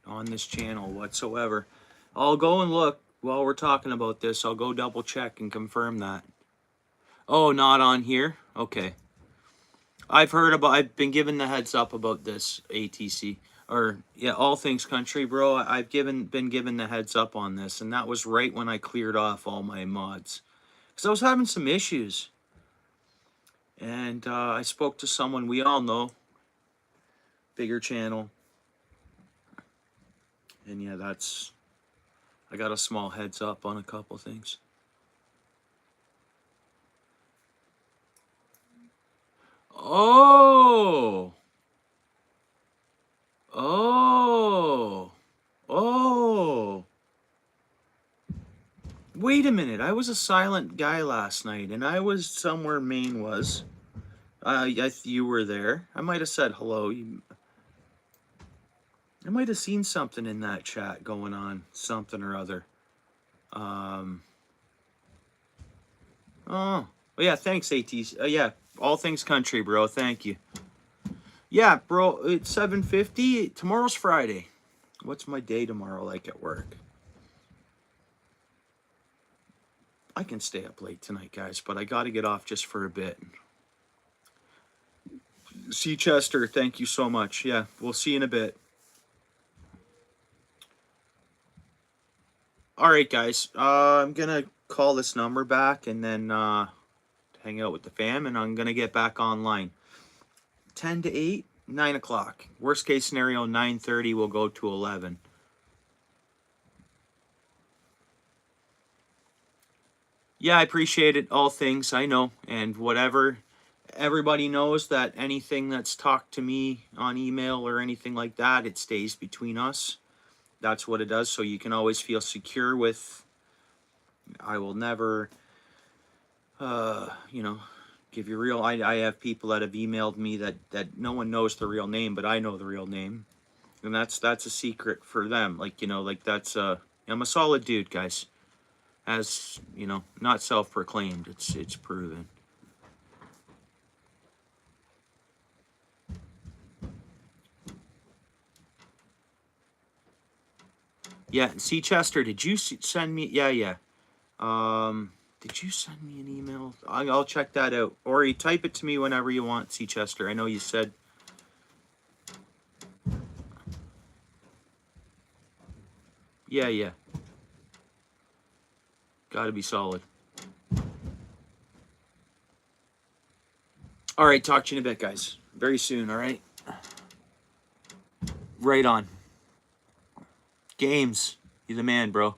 on this channel whatsoever. I'll go and look while we're talking about this. I'll go double check and confirm that. Oh, not on here? Okay. I've been given the heads up about this, ATC. Or, yeah, All Things Country, bro. I've been given the heads up on this, and that was right when I cleared off all my mods. Because I was having some issues. And I spoke to someone we all know. Bigger channel. And yeah, I got a small heads up on a couple things. Oh! Oh! Oh! Wait a minute, I was a silent guy last night, and I was somewhere Maine was. You were there. I might have said hello. I might have seen something in that chat going on, something or other. Oh, well, yeah, thanks, AT. Yeah, All Things Country, bro. Thank you. Yeah, bro, it's 7:50. Tomorrow's Friday. What's my day tomorrow like at work? I can stay up late tonight, guys, but I got to get off just for a bit. Chester, thank you so much. Yeah, we'll see you in a bit. All right, guys. I'm going to call this number back and then hang out with the fam, and I'm going to get back online. 10 to 8, 9 o'clock. Worst case scenario, 9:30, we'll go to 11. Yeah, I appreciate it. All things, I know. And whatever, everybody knows that anything that's talked to me on email or anything like that, it stays between us. That's what it does. So you can always feel secure with, I will never, you know, give you real. I have people that have emailed me that no one knows the real name, but I know the real name, and that's a secret for them. Like, you know, like that's I'm a solid dude, guys. As you know, not self-proclaimed. It's proven. Yeah, see, Chester, did you send me? Yeah, yeah. Did you send me an email? I'll check that out. Or you type it to me whenever you want, see, Chester. I know you said. Yeah, yeah. Gotta be solid. All right, talk to you in a bit, guys. Very soon, all right? Right on. Games. You the man, bro.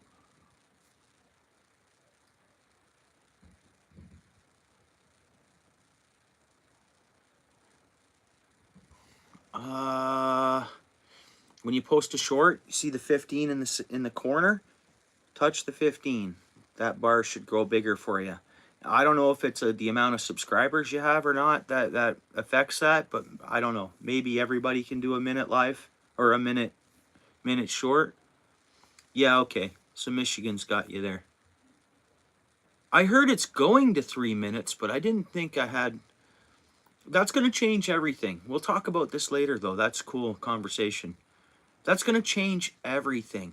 When you post a short, you see the 15 in the corner? Touch the 15. That bar should grow bigger for you. I don't know if it's the amount of subscribers you have or not that affects that, but I don't know. Maybe everybody can do a minute live or a minute short. Yeah, okay. So Michigan's got you there. I heard it's going to 3 minutes, but I didn't think I had. That's going to change everything. We'll talk about this later, though. That's cool conversation. That's going to change everything.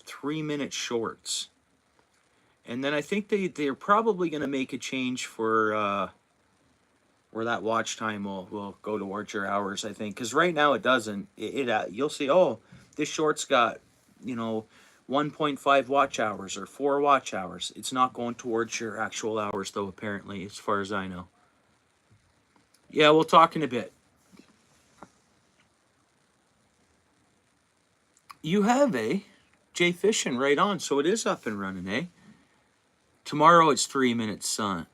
3 minute shorts. And then I think they're probably going to make a change for where that watch time will go towards your hours, I think. Because right now it doesn't. You'll see, oh, this short's got, you know, 1.5 watch hours or 4 watch hours. It's not going towards your actual hours, though, apparently, as far as I know. Yeah, we'll talk in a bit. You have, eh? Jay Fishing right on. So it is up and running, eh? Tomorrow it's 3 minutes, son.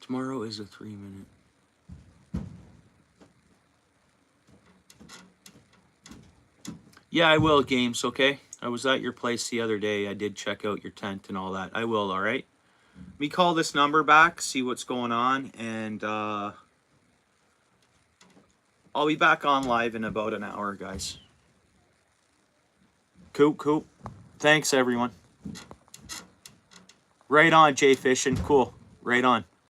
Tomorrow is a 3 minute. Yeah, I will, Games, okay? I was at your place the other day. I did check out your tent and all that. I will, all right? Let me call this number back, see what's going on, and I'll be back on live in about an hour, guys. Cool. Thanks, everyone. Right on, Jay Fishing. Cool. Right on.